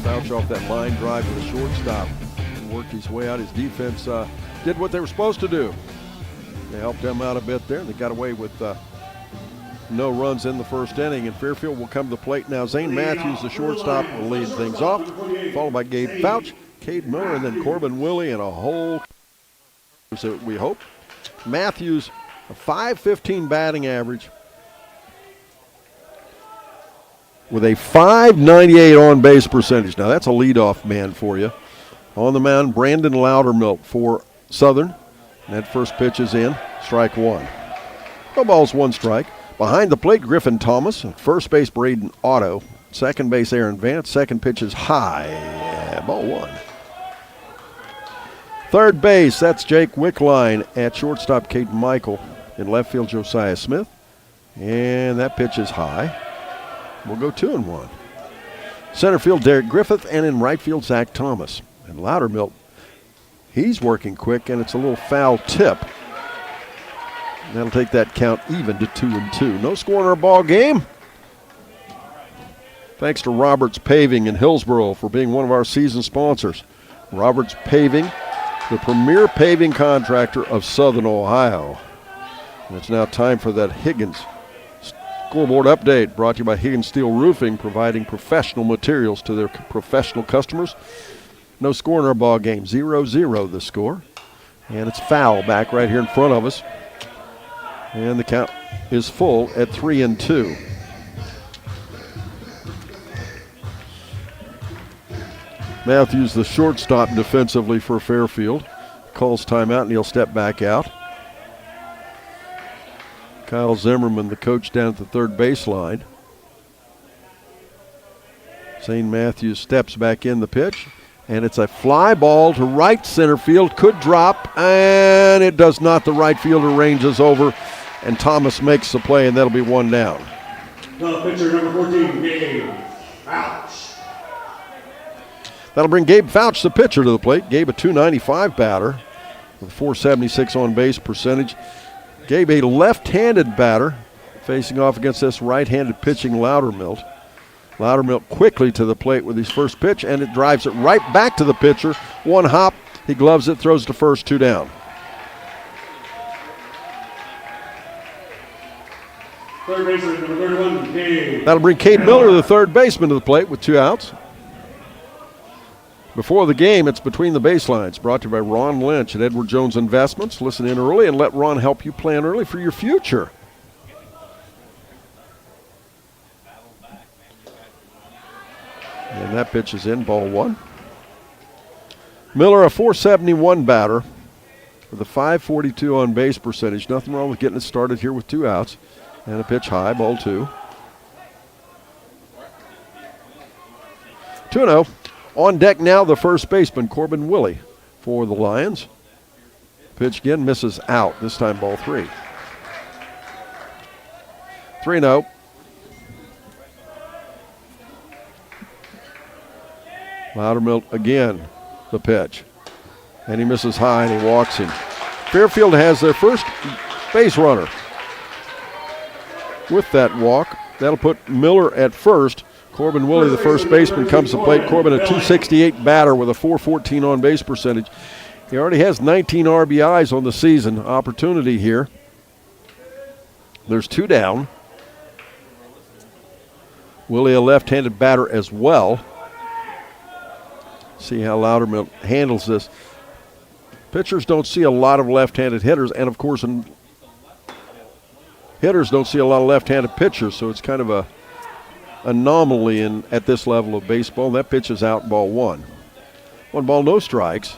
Fouch off that line drive to the shortstop and worked his way out. His defense did what they were supposed to do. They helped them out a bit there. They got away with no runs in the first inning, and Fairfield will come to the plate now. Zane Matthews, the shortstop, will lead things off, followed by Gabe Fouch, Cade Miller, and then Corbin Willie, and a whole we hope. Matthews, a .515 batting average with a .598 on-base percentage. Now that's a leadoff man for you. On the mound, Brandon Loudermilk for Southern. And that first pitch is in, strike one. No balls, one strike. Behind the plate, Griffin Thomas. First base, Braden Otto. Second base, Aaron Vance. Second pitch is high. Ball one. Third base, that's Jake Wickline. At shortstop, Kate Michael. In left field, Josiah Smith. And that pitch is high. We'll go 2-1. Center field, Derek Griffith. And in right field, Zach Thomas. And Loudermilk, he's working quick, and it's a little foul tip. That'll take that count even to 2-2. No score in our ball game. Thanks to Roberts Paving in Hillsboro for being one of our season sponsors. Roberts Paving, the premier paving contractor of Southern Ohio. And it's now time for that Higgins scoreboard update, brought to you by Higgins Steel Roofing, providing professional materials to their professional customers. No score in our ball game. 0-0 the score. And it's foul back right here in front of us. And the count is full at 3-2. Matthews, the shortstop defensively for Fairfield, calls timeout and he'll step back out. Kyle Zimmerman, the coach, down at the third baseline. Zane Matthews steps back in the pitch. And it's a fly ball to right center field. Could drop, and it does not. The right fielder ranges over, and Thomas makes the play, and that'll be one down. Pitcher number 14, Gabe Fouch. That'll bring Gabe Fouch, the pitcher, to the plate. Gabe, a .295 batter with a .476 on-base percentage. Gabe, a left-handed batter, facing off against this right-handed pitching Loudermilk. Loudermilk quickly to the plate with his first pitch, and it drives it right back to the pitcher. One hop, he gloves it, throws to first, 2 down. Third baseman, number 31, Cade. That'll bring Cade Miller, the third baseman, to the plate with 2 outs. Before the game, it's Between the Baselines, brought to you by Ron Lynch at Edward Jones Investments. Listen in early and let Ron help you plan early for your future. And that pitch is in, ball one. Miller, a .471 batter with a .542 on base percentage. Nothing wrong with getting it started here with 2 outs. And a pitch high, ball 2. 2-0. On deck now, the first baseman, Corbin Willie, for the Lions. Pitch again, misses out. This time, ball 3. 3-0. Loudermilk again, the pitch. And he misses high and he walks him. Fairfield has their first base runner. With that walk, that'll put Miller at first. Corbin Willie, the first baseman, comes to plate. Corbin, a .268 batter with a .414 on base percentage. He already has 19 RBIs on the season. Opportunity here. There's 2 down. Willie, a left-handed batter as well. See how Loudermilk handles this. Pitchers don't see a lot of left-handed hitters, and of course, hitters don't see a lot of left-handed pitchers, so it's kind of a anomaly at this level of baseball. That pitch is out, ball 1. 1 ball, no strikes.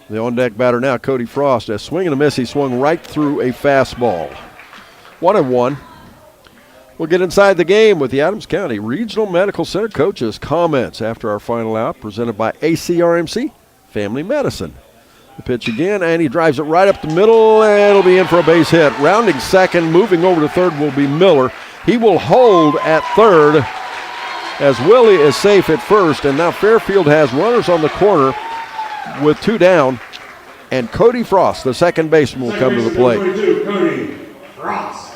The on-deck batter now, Cody Frost. A swing and a miss. He swung right through a fastball. 1-1. We'll get inside the game with the Adams County Regional Medical Center coaches' comments after our final out, presented by ACRMC Family Medicine. The pitch again, and he drives it right up the middle, and it'll be in for a base hit. Rounding second, moving over to third will be Miller. He will hold at third as Willie is safe at first, and now Fairfield has runners on the corner with 2 down, and Cody Frost, the second baseman, will come to the plate. 22, Cody Frost.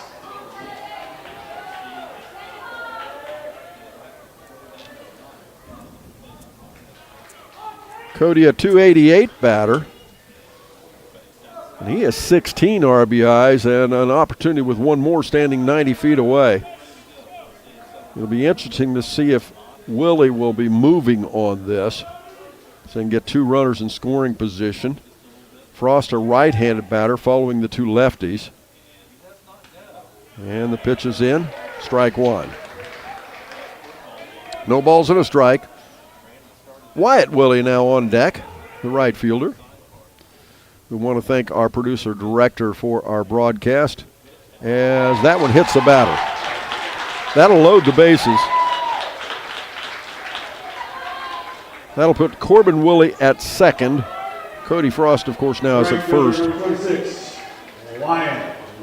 Cody, a 288 batter. And he has 16 RBIs and an opportunity with one more standing 90 feet away. It'll be interesting to see if Willie will be moving on this. So they can get two runners in scoring position. Frost, a right-handed batter, following the two lefties. And the pitch is in. Strike one. No balls and a strike. Wyatt Willie now on deck, the right fielder. We want to thank our producer-director for our broadcast as that one hits the batter. That'll load the bases. That'll put Corbin Willie at second. Cody Frost, of course, now is at first.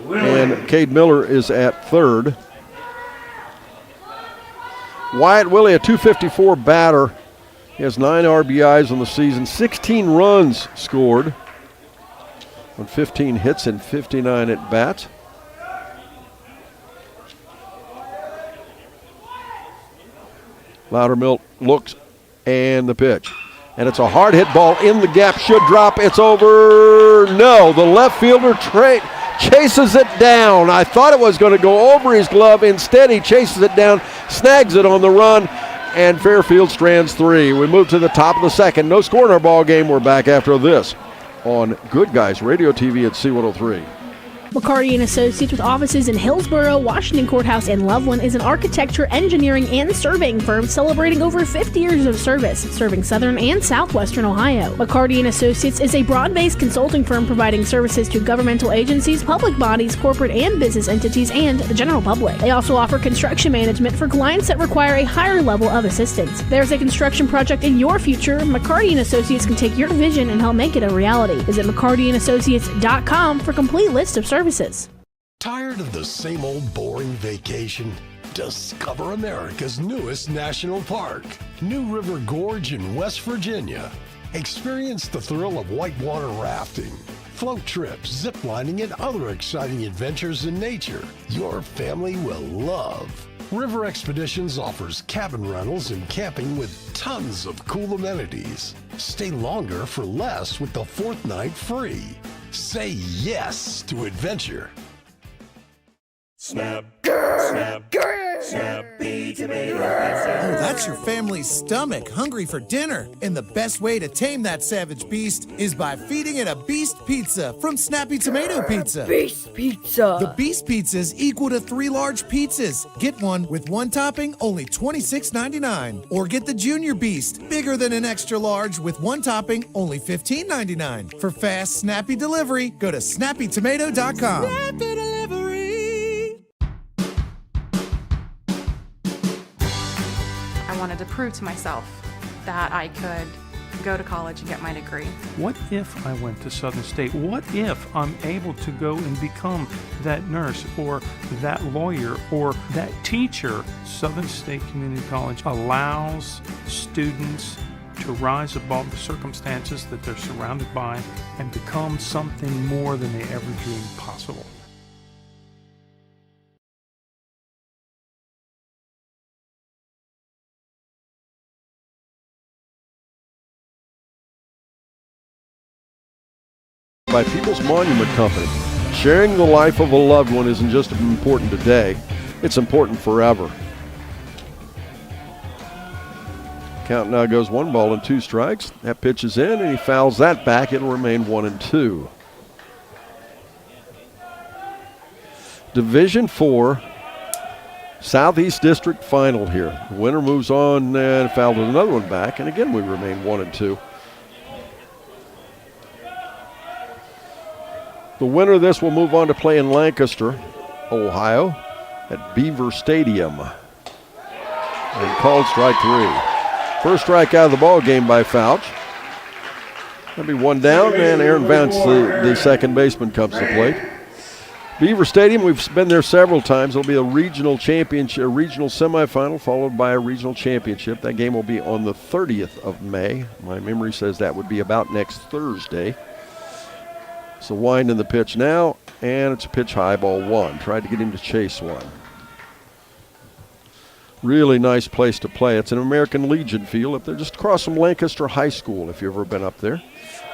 And Cade Miller is at third. Wyatt Willie, a 254 batter. He has 9 RBIs on the season, 16 runs scored on 15 hits and 59 at bats. Loudermilk looks, and the pitch. And it's a hard hit ball in the gap, should drop, it's over. No, the left fielder chases it down. I thought it was going to go over his glove. Instead, he chases it down, snags it on the run, and Fairfield strands 3. We move to the top of the second. No score in our ball game. We're back after this on Good Guys Radio TV at C103. McCarty & Associates, with offices in Hillsborough, Washington Courthouse, and Loveland, is an architecture, engineering, and surveying firm celebrating over 50 years of service, serving southern and southwestern Ohio. McCarty & Associates is a broad-based consulting firm providing services to governmental agencies, public bodies, corporate and business entities, and the general public. They also offer construction management for clients that require a higher level of assistance. If there's a construction project in your future, McCarty & Associates can take your vision and help make it a reality. Visit McCartyandAssociates.com for a complete list of services. Tired of the same old boring vacation? Discover America's newest national park, New River Gorge in West Virginia. Experience the thrill of whitewater rafting, float trips, zip lining, and other exciting adventures in nature your family will love. River Expeditions offers cabin rentals and camping with tons of cool amenities. Stay longer for less with the 4th night free. Say yes to adventure. Snap, snap, Snappy Tomato Pizza. Oh, that's your family's stomach hungry for dinner. And the best way to tame that savage beast is by feeding it a Beast Pizza from Snappy Tomato Pizza. Beast Pizza. The Beast Pizzas equal to 3 large pizzas. Get one with 1 topping, only $26.99. Or get the Junior Beast, bigger than an extra large with 1 topping, only $15.99. For fast, snappy delivery, go to snappytomato.com. Snappy delivery. I wanted to prove to myself that I could go to college and get my degree. What if I went to Southern State? What if I'm able to go and become that nurse or that lawyer or that teacher? Southern State Community College allows students to rise above the circumstances that they're surrounded by and become something more than they ever dreamed possible. By People's Monument Company. Sharing the life of a loved one isn't just important today, it's important forever. Count now goes 1 ball and 2 strikes. That pitch is in and he fouls that back. It'll remain 1-2. Division 4 Southeast District final here. The winner moves on and fouled another one back, and again we remain 1-2. The winner of this will move on to play in Lancaster, Ohio, at Beaver Stadium. And called strike 3. First strike out of the ball game by Fouch. That'll be 1 down, and Aaron Vance, the second baseman, comes to plate. Beaver Stadium, we've been there several times. It'll be a regional championship, a regional semifinal, followed by a regional championship. That game will be on the 30th of May. My memory says that would be about next Thursday. So wind in the pitch now, and it's a pitch high, ball 1. Tried to get him to chase one. Really nice place to play. It's an American Legion field up there, just across from Lancaster High School, if you've ever been up there.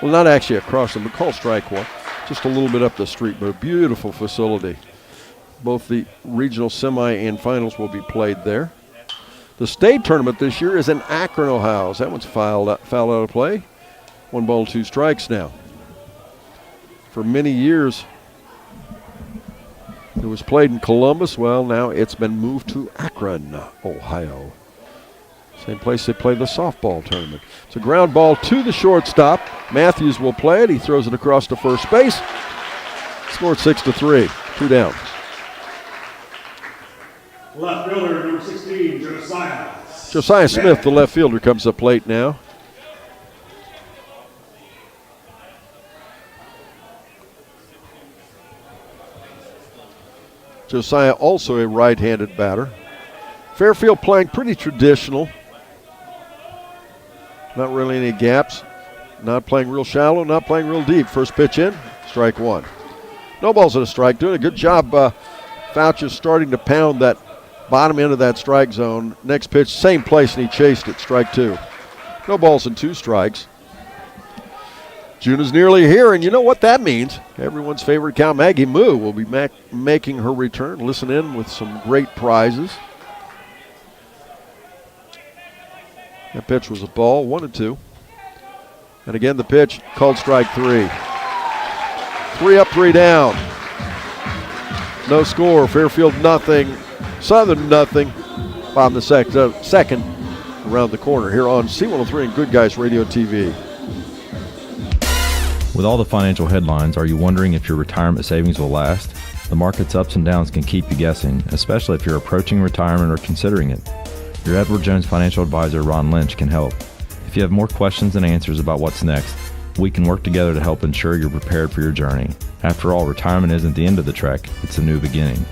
Well, not actually across them, but call strike one. Just a little bit up the street, but a beautiful facility. Both the regional semi and finals will be played there. The state tournament this year is in Akron, Ohio. That one's fouled out of play. 1 ball, 2 strikes now. For many years, it was played in Columbus. Well, now it's been moved to Akron, Ohio. Same place they play the softball tournament. It's a ground ball to the shortstop. Matthews will play it. He throws it across to first base. Scored 6-3. 2 down. Left fielder, number 16, Josiah. Josiah Smith, the left fielder, comes up late now. Josiah also a right-handed batter. Fairfield playing pretty traditional. Not really any gaps. Not playing real shallow, not playing real deep. First pitch in, strike 1. No balls and a strike. Doing a good job. Fouch is starting to pound that bottom end of that strike zone. Next pitch, same place, and he chased it, strike 2. No balls and 2 strikes. June is nearly here, and you know what that means. Everyone's favorite cow, Maggie Moo, will be making her return. Listen in with some great prizes. That pitch was a ball, 1-2. And again, the pitch called strike 3. 3 up, 3 down. No score. Fairfield nothing. Southern nothing. Bottom of the second around the corner here on C103 and Good Guys Radio TV. With all the financial headlines, are you wondering if your retirement savings will last? The market's ups and downs can keep you guessing, especially if you're approaching retirement or considering it. Your Edward Jones financial advisor, Ron Lynch, can help. If you have more questions than answers about what's next, we can work together to help ensure you're prepared for your journey. After all, retirement isn't the end of the trek, it's a new beginning.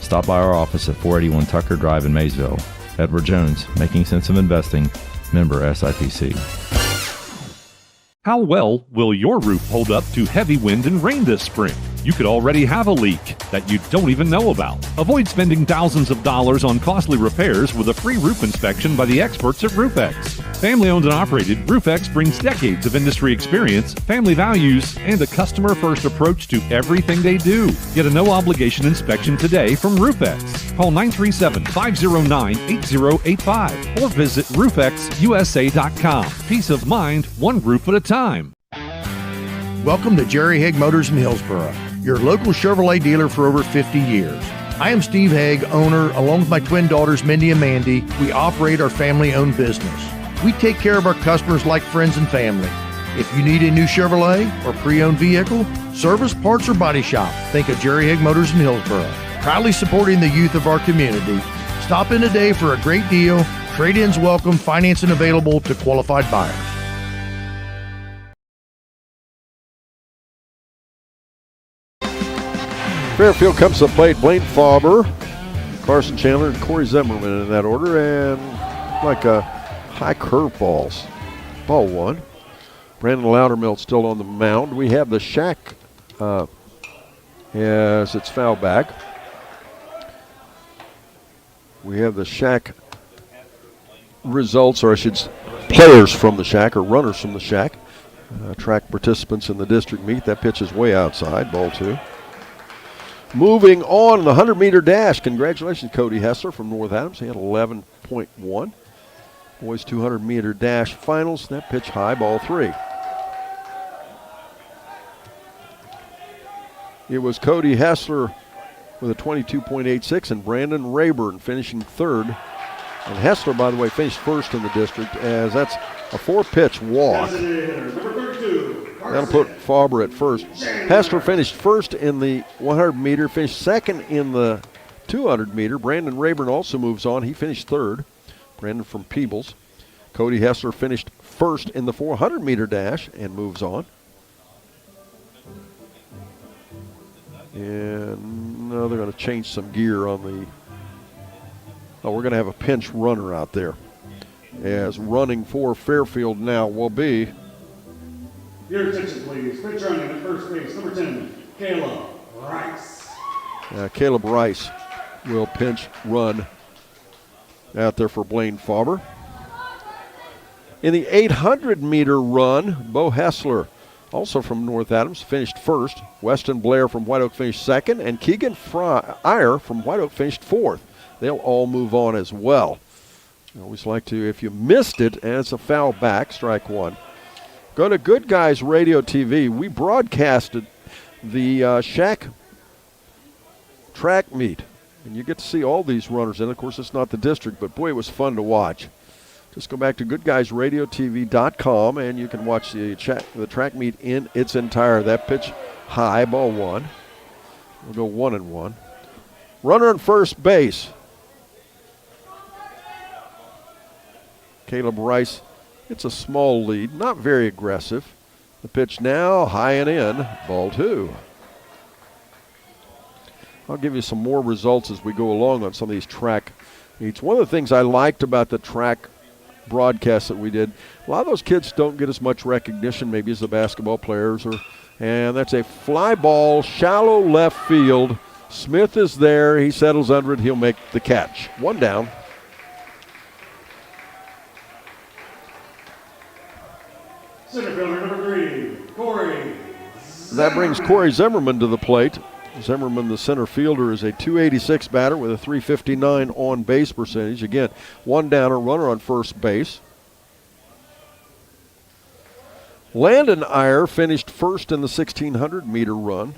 Stop by our office at 481 Tucker Drive in Maysville. Edward Jones, making sense of investing, member SIPC. How well will your roof hold up to heavy wind and rain this spring? You could already have a leak that you don't even know about. Avoid spending thousands of dollars on costly repairs with a free roof inspection by the experts at RoofX. Family owned and operated, RoofX brings decades of industry experience, family values, and a customer-first approach to everything they do. Get a no-obligation inspection today from RoofX. Call 937-509-8085 or visit roofxusa.com. Peace of mind, one roof at a time. Welcome to Jerry Haig Motors in Hillsboro, your local Chevrolet dealer for over 50 years. I am Steve Haig, owner, along with my twin daughters, Mindy and Mandy. We operate our family-owned business. We take care of our customers like friends and family. If you need a new Chevrolet or pre-owned vehicle, service, parts, or body shop, think of Jerry Haig Motors in Hillsboro. Proudly supporting the youth of our community. Stop in today for a great deal. Trade-ins welcome, financing available to qualified buyers. Fairfield comes to the plate. Blaine Fauber, Carson Chandler, and Corey Zimmerman in that order. And like high curveballs. Ball 1. Brandon Loudermill still on the mound. We have the Shack as it's foul back. We have the Shack results, or I should say players from the Shack, or runners from the Shack. Track participants in the district meet. That pitch is way outside. Ball 2. Moving on, the 100-meter dash. Congratulations, Cody Hessler from North Adams. He had 11.1. Boys 200-meter dash finals. That pitch high, ball 3. It was Cody Hessler with a 22.86 and Brandon Rayburn finishing 3rd. And Hessler, by the way, finished 1st in the district, as that's a 4-pitch walk. That'll put Fauber at 1st. Hessler finished 1st in the 100-meter, finished 2nd in the 200-meter. Brandon Rayburn also moves on. He finished 3rd. Brandon from Peebles. Cody Hessler finished 1st in the 400-meter dash and moves on. And no, they're going to change some gear on the... Oh, we're going to have a pinch runner out there. As running for Fairfield now will be... Your attention, please. Pitch running at first base, number 10, Caleb Rice. Caleb Rice will pinch run out there for Blaine Faber. In the 800-meter run, Bo Hessler, also from North Adams, finished first. Weston Blair from White Oak finished second, and Keegan Iyer from White Oak finished fourth. They'll all move on as well. I always like to, if you missed it, and it's a foul back, strike one. Go to Good Guys Radio TV. We broadcasted the Shack track meet, and you get to see all these runners. And, of course, it's not the district, but, boy, it was fun to watch. Just go back to goodguysradiotv.com, and you can watch the track meet in its entirety. That pitch high, ball one. We'll go 1-1. Runner on first base. Caleb Rice. It's a small lead, not very aggressive. The pitch now, high and in, ball two. I'll give you some more results as we go along on some of these track meets. One of the things I liked about the track broadcasts that we did, a lot of those kids don't get as much recognition maybe as the basketball players. And that's a fly ball, shallow left field. Smith is there. He settles under it. He'll make the catch. One down. Center fielder number 3, Corey. That brings Corey Zimmerman to the plate. Zimmerman, the center fielder, is a .286 batter with a .359 on-base percentage. Again, one down, a runner on first base. Landon Iyer finished first in the 1,600-meter run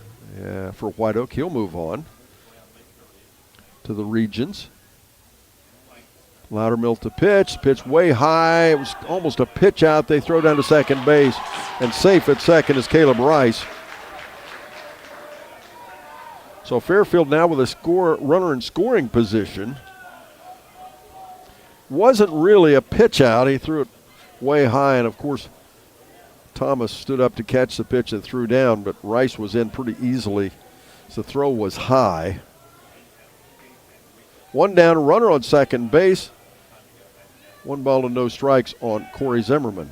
for White Oak. He'll move on to the regions. Loudermilk to pitch way high. It was almost a pitch out. They throw down to second base, and safe at second is Caleb Rice. So Fairfield now with a runner in scoring position. Wasn't really a pitch out. He threw it way high, and of course Thomas stood up to catch the pitch and threw down, but Rice was in pretty easily. So the throw was high. One down, a runner on second base. 1 ball and no strikes on Corey Zimmerman.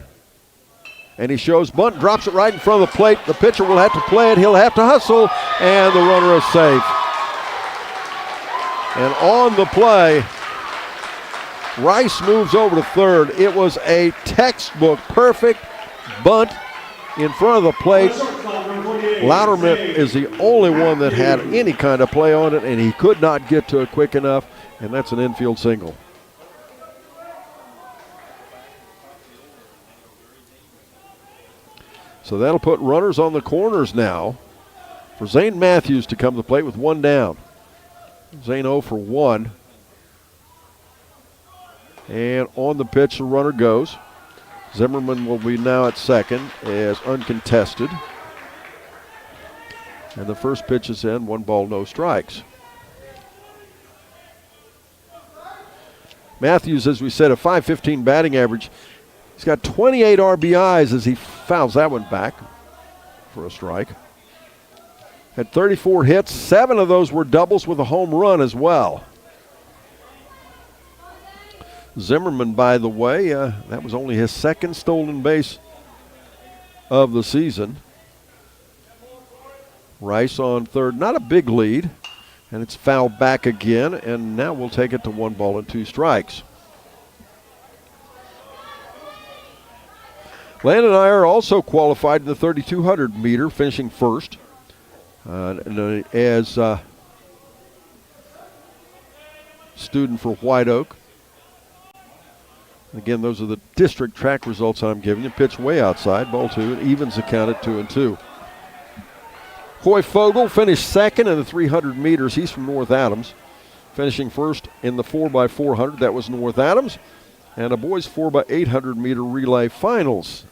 And he shows bunt, drops it right in front of the plate. The pitcher will have to play it. He'll have to hustle, and the runner is safe. And on the play, Rice moves over to third. It was a textbook perfect bunt in front of the plate. Loudermilk is the only one that had any kind of play on it, and he could not get to it quick enough, and that's an infield single. So that'll put runners on the corners now for Zane Matthews to come to the plate with one down. Zane 0 for 1. And on the pitch, the runner goes. Zimmerman will be now at second as uncontested. And the first pitch is in, 1 ball, no strikes. Matthews, as we said, a .515 batting average. He's got 28 RBIs as he fouls that one back for a strike. Had 34 hits. 7 of those were doubles with a home run as well. Zimmerman, by the way, that was only his second stolen base of the season. Rice on third, not a big lead, and it's fouled back again, and now we'll take it to 1 ball and 2 strikes. Landon Iyer also qualified in the 3,200 meter, finishing first. As student for White Oak. Again, those are the district track results I'm giving you. Pitch way outside, ball 2, and evens the count at 2-2. Coy Fogel finished second in the 300 meters. He's from North Adams. Finishing first in the 4x400, that was North Adams. And a boys 4x800 meter relay finals.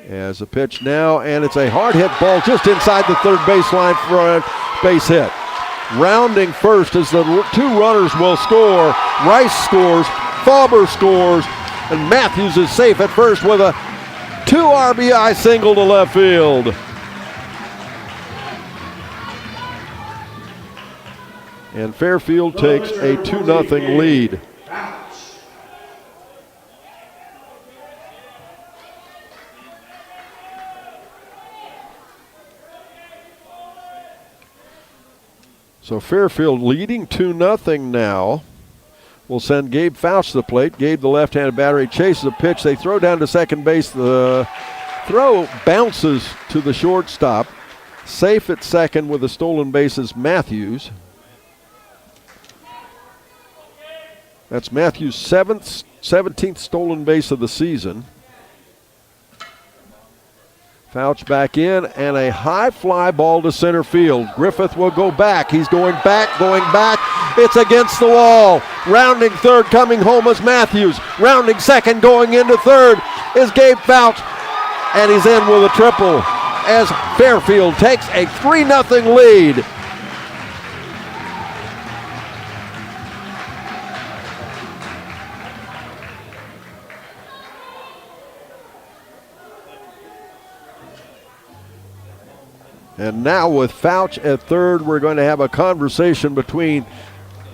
As a pitch now, and it's a hard hit ball just inside the third baseline for a base hit. Rounding first as the 2 runners will score. Rice scores, Faber scores, and Matthews is safe at first with a 2 RBI single to left field. And Fairfield takes a 2-0 lead. So Fairfield leading 2-0 now will send Gabe Fouch to the plate. Gabe, the left-handed batter, chases a pitch. They throw down to second base. The throw bounces to the shortstop. Safe at second with the stolen bases, Matthews. That's Matthews' 17th stolen base of the season. Fouch back in, and a high fly ball to center field. Griffith will go back. He's going back. It's against the wall. Rounding third, coming home is Matthews. Rounding second, going into third is Gabe Fouch. And he's in with a triple as Fairfield takes a 3-0 lead. And now with Fouch at third, we're going to have a conversation between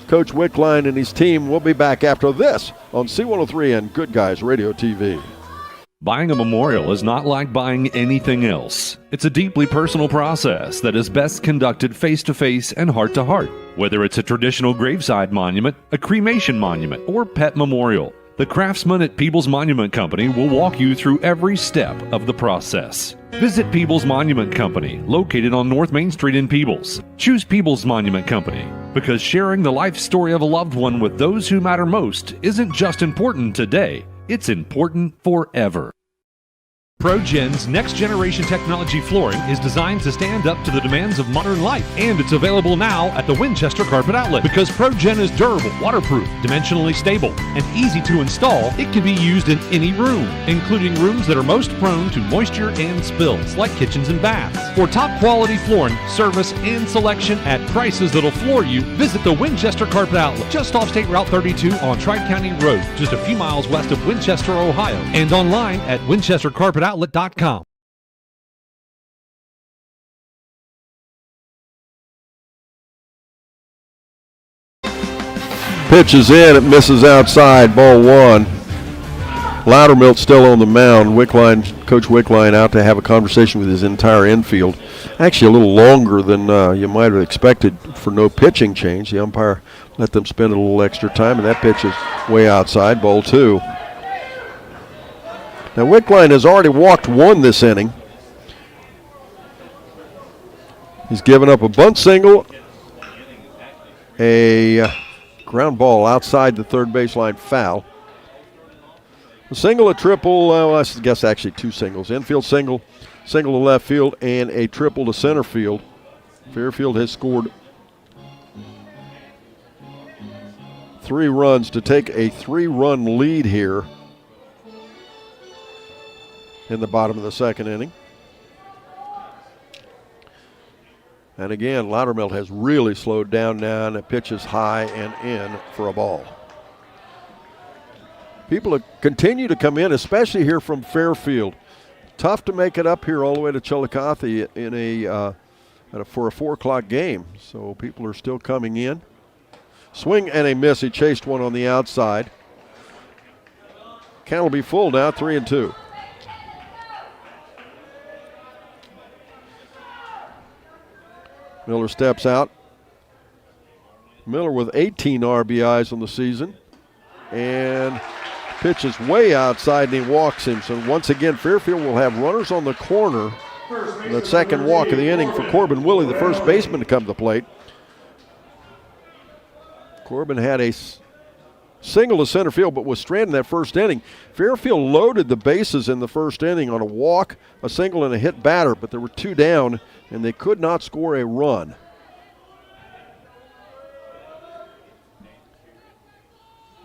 Coach Wickline and his team. We'll be back after this on C103 and Good Guys Radio TV. Buying a memorial is not like buying anything else. It's a deeply personal process that is best conducted face-to-face and heart-to-heart. Whether it's a traditional graveside monument, a cremation monument, or pet memorial, the craftsmen at Peebles Monument Company will walk you through every step of the process. Visit Peebles Monument Company, located on North Main Street in Peebles. Choose Peebles Monument Company because sharing the life story of a loved one with those who matter most isn't just important today, it's important forever. ProGen's next-generation technology flooring is designed to stand up to the demands of modern life, and it's available now at the Winchester Carpet Outlet. Because ProGen is durable, waterproof, dimensionally stable, and easy to install, it can be used in any room, including rooms that are most prone to moisture and spills, like kitchens and baths. For top-quality flooring, service, and selection at prices that'll floor you, visit the Winchester Carpet Outlet, just off State Route 32 on Tri-County Road, just a few miles west of Winchester, Ohio, and online at winchestercarpetoutlet.com. Pitch is in, it misses outside, ball one. Loudermilk still on the mound. Coach Wickline out to have a conversation with his entire infield. Actually a little longer than you might have expected for no pitching change. The umpire let them spend a little extra time, and that pitch is way outside, ball two. Now Wickline has already walked one this inning. He's given up a bunt single, a ground ball outside the third baseline foul. A single, a triple, I guess actually two singles. Infield single, single to left field, and a triple to center field. Fairfield has scored 3 runs to take a 3-run lead here in the bottom of the second inning. And again, Loudermilk has really slowed down now, and it pitches high and in for a ball. People continue to come in, especially here from Fairfield. Tough to make it up here all the way to Chillicothe for a 4 o'clock game. So people are still coming in. Swing and a miss. He chased one on the outside. Count will be full now, 3-2. Miller steps out. Miller with 18 RBIs on the season. And pitches way outside and he walks him. So once again, Fairfield will have runners on the corner. The second walk of the inning for Corbin Willie, the first baseman, to come to the plate. Corbin had a single to center field but was stranded in that first inning. Fairfield loaded the bases in the first inning on a walk, a single, and a hit batter, but there were 2 down and they could not score a run.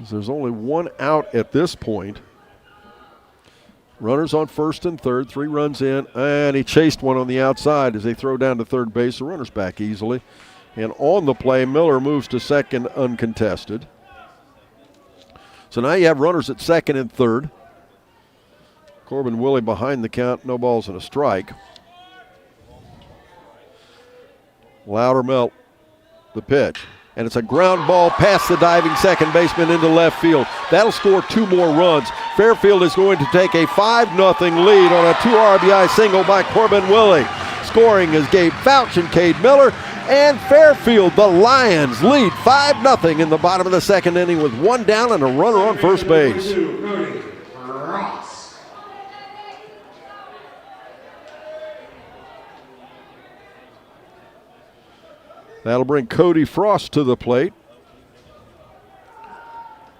There's only 1 out at this point. Runners on first and third, 3 runs in, and he chased one on the outside as they throw down to third base. The runner's back easily. And on the play, Miller moves to second uncontested. So now you have runners at second and third. Corbin Willie behind the count, no balls and a strike. Loudermilk, the pitch. And it's a ground ball past the diving second baseman into left field. That'll score 2 more runs. Fairfield is going to take a 5-0 lead on a 2 RBI single by Corbin Willie. Scoring is Gabe Fouch and Cade Miller. And Fairfield, the Lions, lead 5-0 in the bottom of the second inning with one down and a runner on first base. That'll bring Cody Frost to the plate.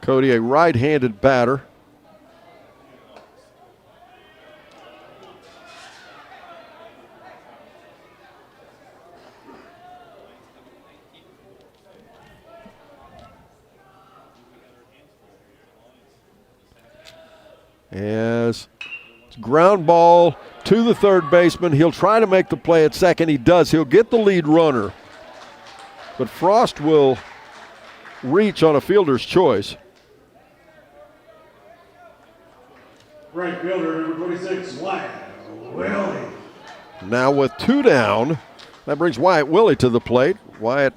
Cody, a right-handed batter. As it's ground ball to the third baseman. He'll try to make the play at second. He does. He'll get the lead runner. But Frost will reach on a fielder's choice. Right fielder, number 26, Wyatt Willie. Now with two down, that brings Wyatt Willie to the plate. Wyatt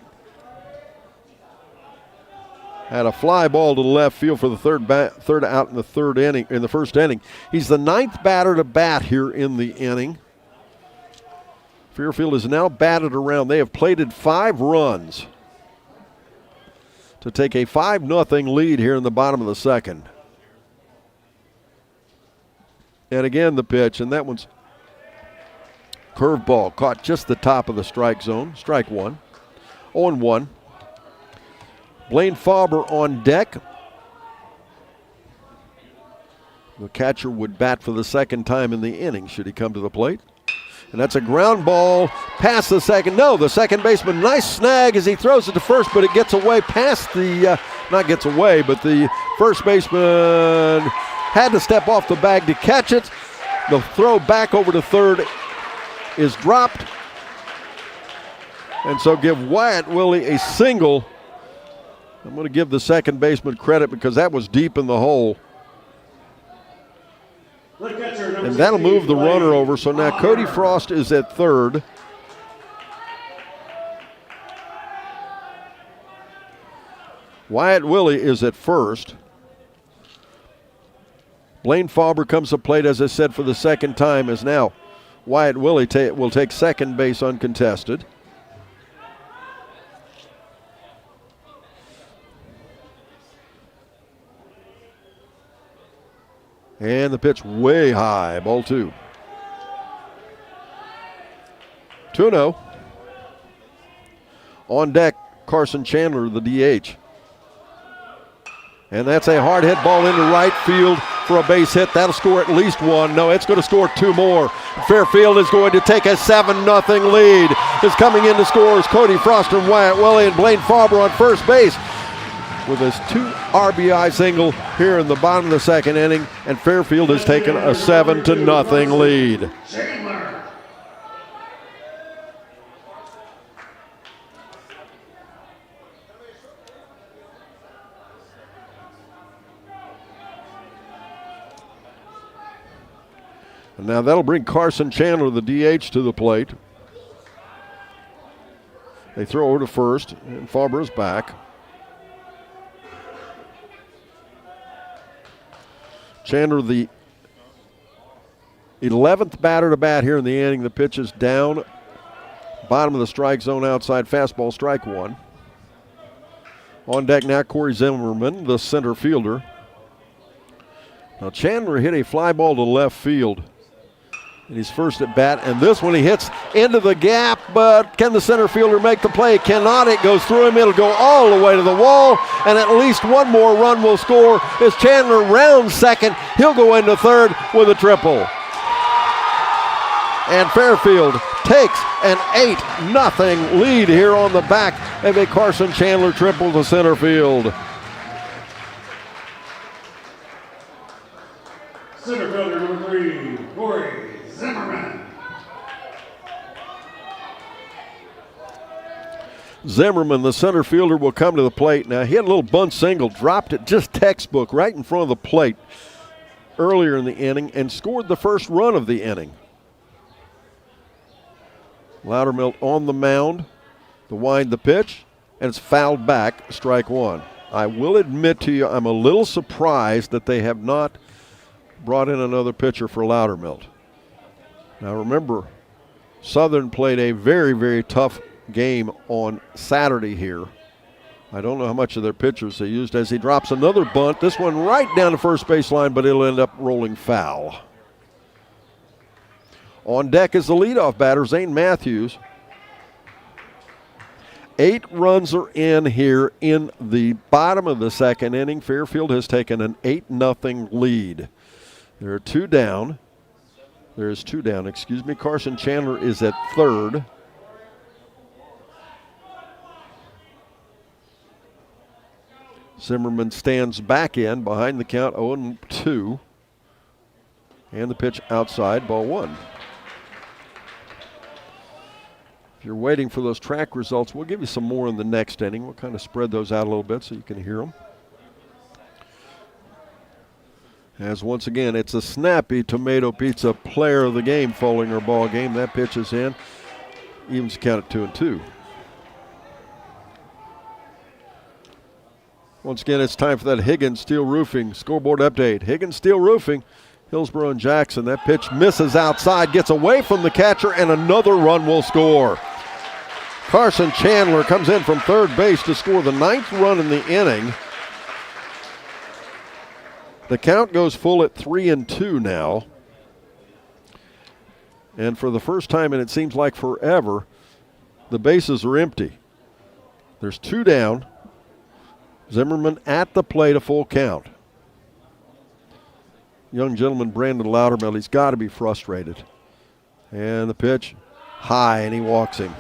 had a fly ball to the left field for the third out in the first inning. He's the ninth batter to bat here in the inning. Fairfield is now batted around. They have plated 5 runs to take a 5-0 lead here in the bottom of the second. And again the pitch, and that one's curveball, caught just the top of the strike zone. Strike one. 0-1. Blaine Faber on deck. The catcher would bat for the second time in the inning should he come to the plate. And that's a ground ball past the second. No, the second baseman, nice snag as he throws it to first, but it gets away past the, not gets away, but the first baseman had to step off the bag to catch it. The throw back over to third is dropped. And so give Wyatt Willie a single. I'm going to give the second baseman credit because that was deep in the hole. And that'll move the runner over. So now Cody Frost is at third. Wyatt Willie is at first. Blaine Faber comes to plate, as I said, for the second time, as now Wyatt Willie will take second base uncontested. And the pitch way high, ball 2. 2-0. On deck, Carson Chandler, the DH. And that's a hard hit ball into right field for a base hit. That'll score at least 1. No, it's going to score 2 more. Fairfield is going to take a 7-0 lead. Is coming in to score is Cody Frost and Wyatt Willie and Blaine Faber on first base with his 2 RBI single here in the bottom of the second inning, and Fairfield has taken a 7-0 lead. And now that'll bring Carson Chandler, the DH, to the plate. They throw over to first, and Faber is back. Chandler, the 11th batter to bat here in the inning. The pitch is down, bottom of the strike zone outside, fastball, strike 1. On deck now, Corey Zimmerman, the center fielder. Now Chandler hit a fly ball to left field in his first at bat, and this one he hits into the gap, but can the center fielder make the play? Cannot. It goes through him. It'll go all the way to the wall, and at least one more run will score as Chandler rounds second. He'll go into third with a triple. And Fairfield takes an 8-0 lead here on the back of a Carson Chandler triple to center field. Center fielder number 3, Corey Zimmerman. Zimmerman, the center fielder, will come to the plate. Now, he had a little bunt single, dropped it just textbook right in front of the plate earlier in the inning and scored the first run of the inning. Loudermilk on the mound to wind the pitch, and it's fouled back, strike 1. I will admit to you, I'm a little surprised that they have not brought in another pitcher for Loudermilk. Now remember, Southern played a very, very tough game on Saturday here. I don't know how much of their pitchers they used as he drops another bunt. This one right down the first baseline, but it'll end up rolling foul. On deck is the leadoff batter, Zane Matthews. 8 runs are in here in the bottom of the second inning. Fairfield has taken an 8-0 lead. There are 2 down. There's 2 down, excuse me. Carson Chandler is at third. Zimmerman stands back in behind the count, 0-2. And the pitch outside, ball 1. If you're waiting for those track results, we'll give you some more in the next inning. We'll kind of spread those out a little bit so you can hear them. As once again, it's a snappy tomato pizza player of the game following our ball game. That pitch is in. Evens count at 2-2. Once again, it's time for that Higgins Steel Roofing scoreboard update. Higgins Steel Roofing, Hillsborough and Jackson. That pitch misses outside, gets away from the catcher, and another run will score. Carson Chandler comes in from third base to score the 9th run in the inning. The count goes full at 3-2 now. And for the first time, and it seems like forever, the bases are empty. There's 2 down. Zimmerman at the plate, a full count. Young gentleman, Brandon Loudermilk, he's got to be frustrated. And the pitch, high, and he walks him.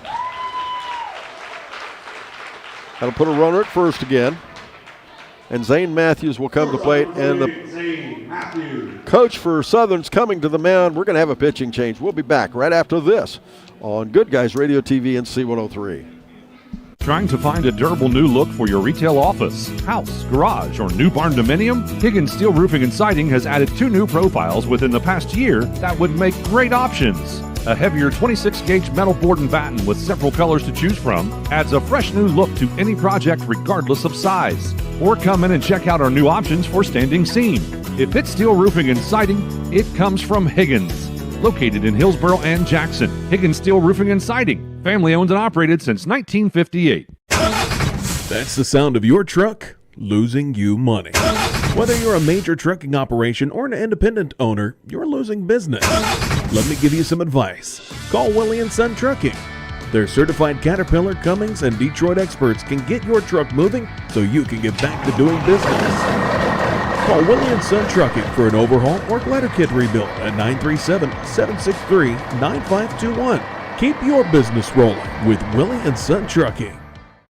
That'll put a runner at first again. And Zane Matthews will come to the plate. And the coach for Southern's coming to the mound. We're going to have a pitching change. We'll be back right after this on Good Guys Radio TV and C103. Trying to find a durable new look for your retail office, house, garage, or new barn dominium? Higgins Steel Roofing and Siding has added 2 new profiles within the past year that would make great options. A heavier 26-gauge metal board and batten with several colors to choose from adds a fresh new look to any project regardless of size. Or come in and check out our new options for standing seam. If it's steel roofing and siding, it comes from Higgins. Located in Hillsborough and Jackson, Higgins Steel Roofing and Siding. Family owned and operated since 1958. That's the sound of your truck losing you money. Whether you're a major trucking operation or an independent owner, you're losing business. Let me give you some advice. Call Willie & Son Trucking. Their certified Caterpillar, Cummins, and Detroit experts can get your truck moving so you can get back to doing business. Call Willie & Son Trucking for an overhaul or glider kit rebuild at 937-763-9521. Keep your business rolling with Willie & Son Trucking.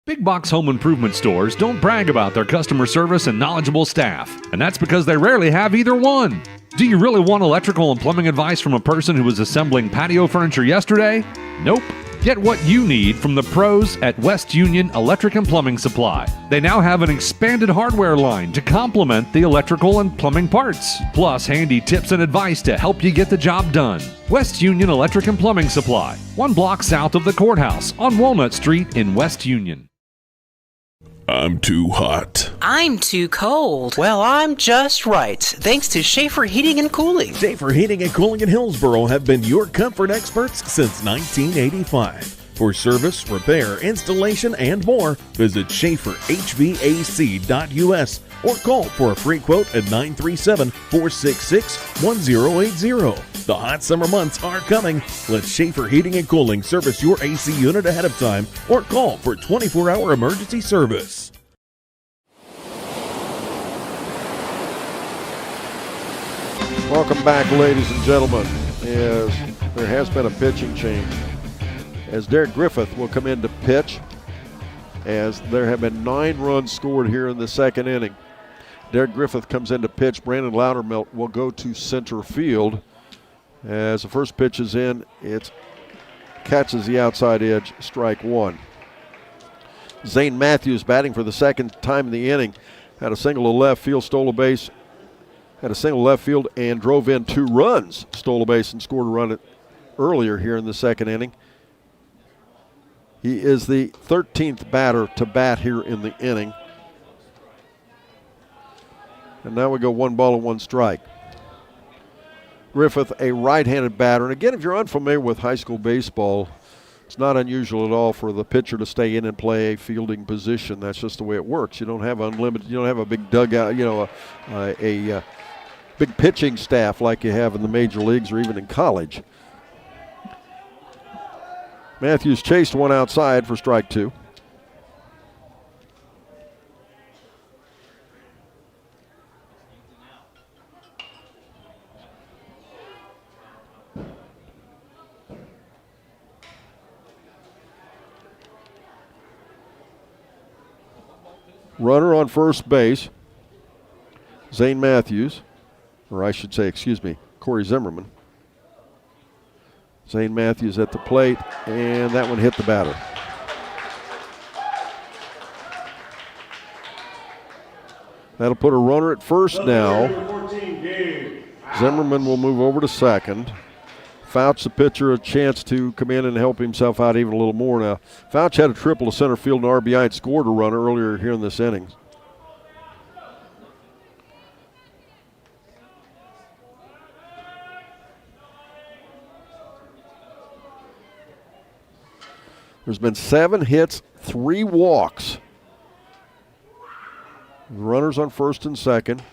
Big box home improvement stores don't brag about their customer service and knowledgeable staff, and that's because they rarely have either one. Do you really want electrical and plumbing advice from a person who was assembling patio furniture yesterday? Nope. Get what you need from the pros at West Union Electric and Plumbing Supply. They now have an expanded hardware line to complement the electrical and plumbing parts, plus handy tips and advice to help you get the job done. West Union Electric and Plumbing Supply, 1 block south of the courthouse on Walnut Street in West Union. I'm too hot. I'm too cold. Well, I'm just right, thanks to Schaefer Heating and Cooling. Schaefer Heating and Cooling in Hillsborough have been your comfort experts since 1985. For service, repair, installation, and more, visit SchaeferHVAC.us or call for a free quote at 937-466-1080. The hot summer months are coming. Let Schaefer Heating and Cooling service your AC unit ahead of time or call for 24-hour emergency service. Welcome back, ladies and gentlemen, as there has been a pitching change. As Derek Griffith will come in to pitch, as there have been 9 runs scored here in the second inning. Derek Griffith comes in to pitch. Brandon Loudermilk will go to center field. As the first pitch is in, it catches the outside edge, strike 1. Zane Matthews batting for the second time in the inning. Had a single to left field, stole a base. Had a single left field and drove in 2 runs. Stole a base and scored a run earlier here in the second inning. He is the 13th batter to bat here in the inning. And now we go 1 ball and 1 strike. Griffith, a right-handed batter. And again, if you're unfamiliar with high school baseball, it's not unusual at all for the pitcher to stay in and play a fielding position. That's just the way it works. You don't have unlimited. You don't have a big dugout. A big pitching staff like you have in the major leagues or even in college. Matthews chased one outside for strike 2. Runner on first base, Zane Matthews, or I should say, Corey Zimmerman. Zane Matthews at the plate, and that one hit the batter. That'll put a runner at first now. Zimmerman will move over to second. Fouch, the pitcher, a chance to come in and help himself out even a little more now. Fouch had a triple to center field and RBI and scored a run earlier here in this inning. There's been 7 hits, 3 walks. Runners on first and second.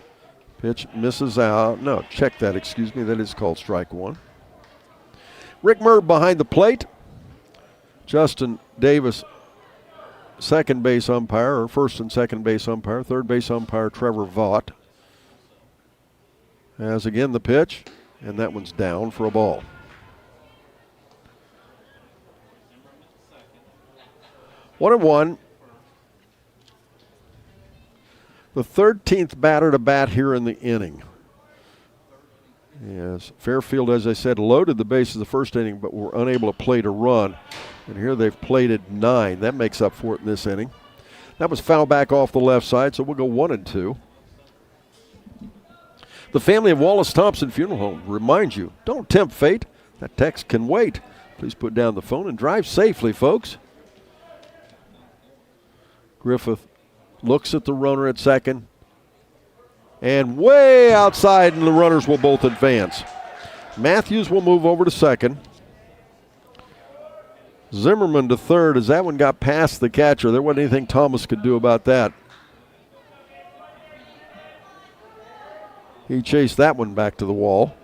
Pitch misses out. No, check that, That is called strike 1. Rick Merb behind the plate. Justin Davis, second base umpire, or first and second base umpire. Third base umpire, Trevor Vaught. As again the pitch, and that one's down for a ball. One and one. The 13th batter to bat here in the inning. Yes, Fairfield, as I said, loaded the bases the first inning, but were unable to plate a run. And here they've plated 9. That makes up for it in this inning. That was foul back off the left side, so we'll go 1 and 2. The family of Wallace Thompson Funeral Home reminds you, don't tempt fate. That text can wait. Please put down the phone and drive safely, folks. Griffith looks at the runner at second. And way outside, and the runners will both advance. Matthews will move over to second. Zimmerman to third, as that one got past the catcher. There wasn't anything Thomas could do about that. He chased that one back to the wall.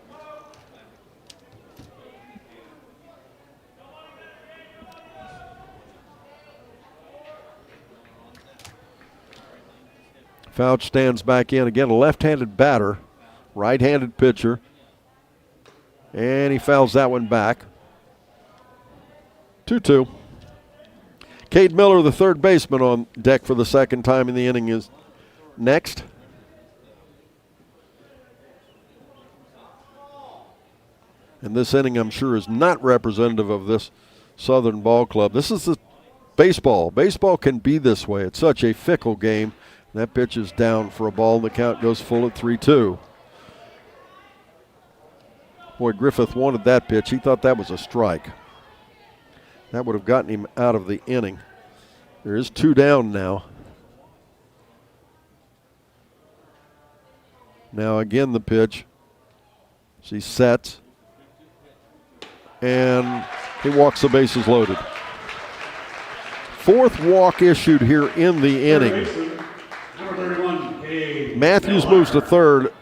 Fouch stands back in. Again, a left-handed batter, right-handed pitcher. And he fouls that one back. 2-2. Cade Miller, the third baseman, on deck for the second time in the inning, is next. And this inning, I'm sure, is not representative of this Southern ball club. This is the baseball. Baseball can be this way. It's such a fickle game. That pitch is down for a ball, and the count goes full at 3-2. Boy, Griffith wanted that pitch. He thought that was a strike. That would have gotten him out of the inning. There is 2 down now. Now again the pitch. He sets. And he walks the bases loaded. 4th walk issued here in the inning. Matthews moves to third.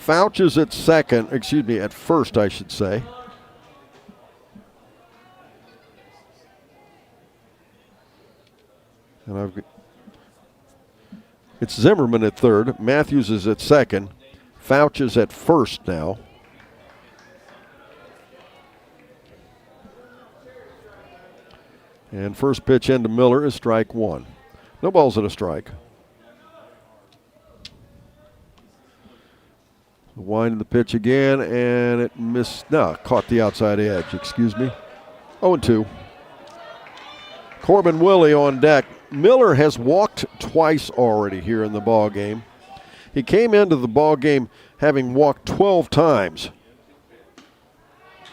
Fouch is at at first, I should say. And it's Zimmerman at third. Matthews is at second. Fouch is at first now. And first pitch into Miller is strike 1. No balls and a strike. The wind of the pitch again, and it caught the outside edge, 0-2. Corbin Willie on deck. Miller has walked twice already here in the ball game. He came into the ball game having walked 12 times.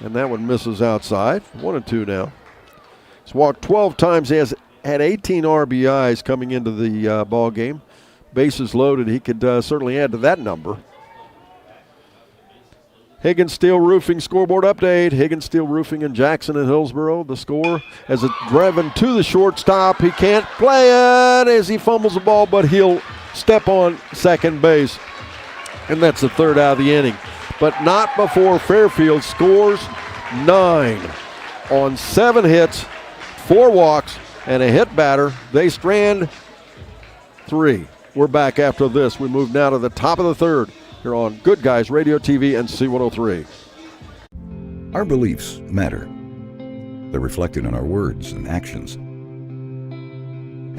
And that one misses outside. 1-2 now. He's walked 12 times. He has had 18 RBIs coming into the ball game. Bases loaded. He could certainly add to that number. Higgins Steel Roofing scoreboard update. Higgins Steel Roofing in Jackson and Hillsboro. The score as it's driven to the shortstop. He can't play it as he fumbles the ball, but he'll step on second base. And that's the third out of the inning. But not before Fairfield scores 9 on 7 hits, 4 walks, and a hit batter. They strand 3. We're back after this. We move now to the top of the third here on Good Guys Radio, TV, and C103. Our beliefs matter. They're reflected in our words and actions.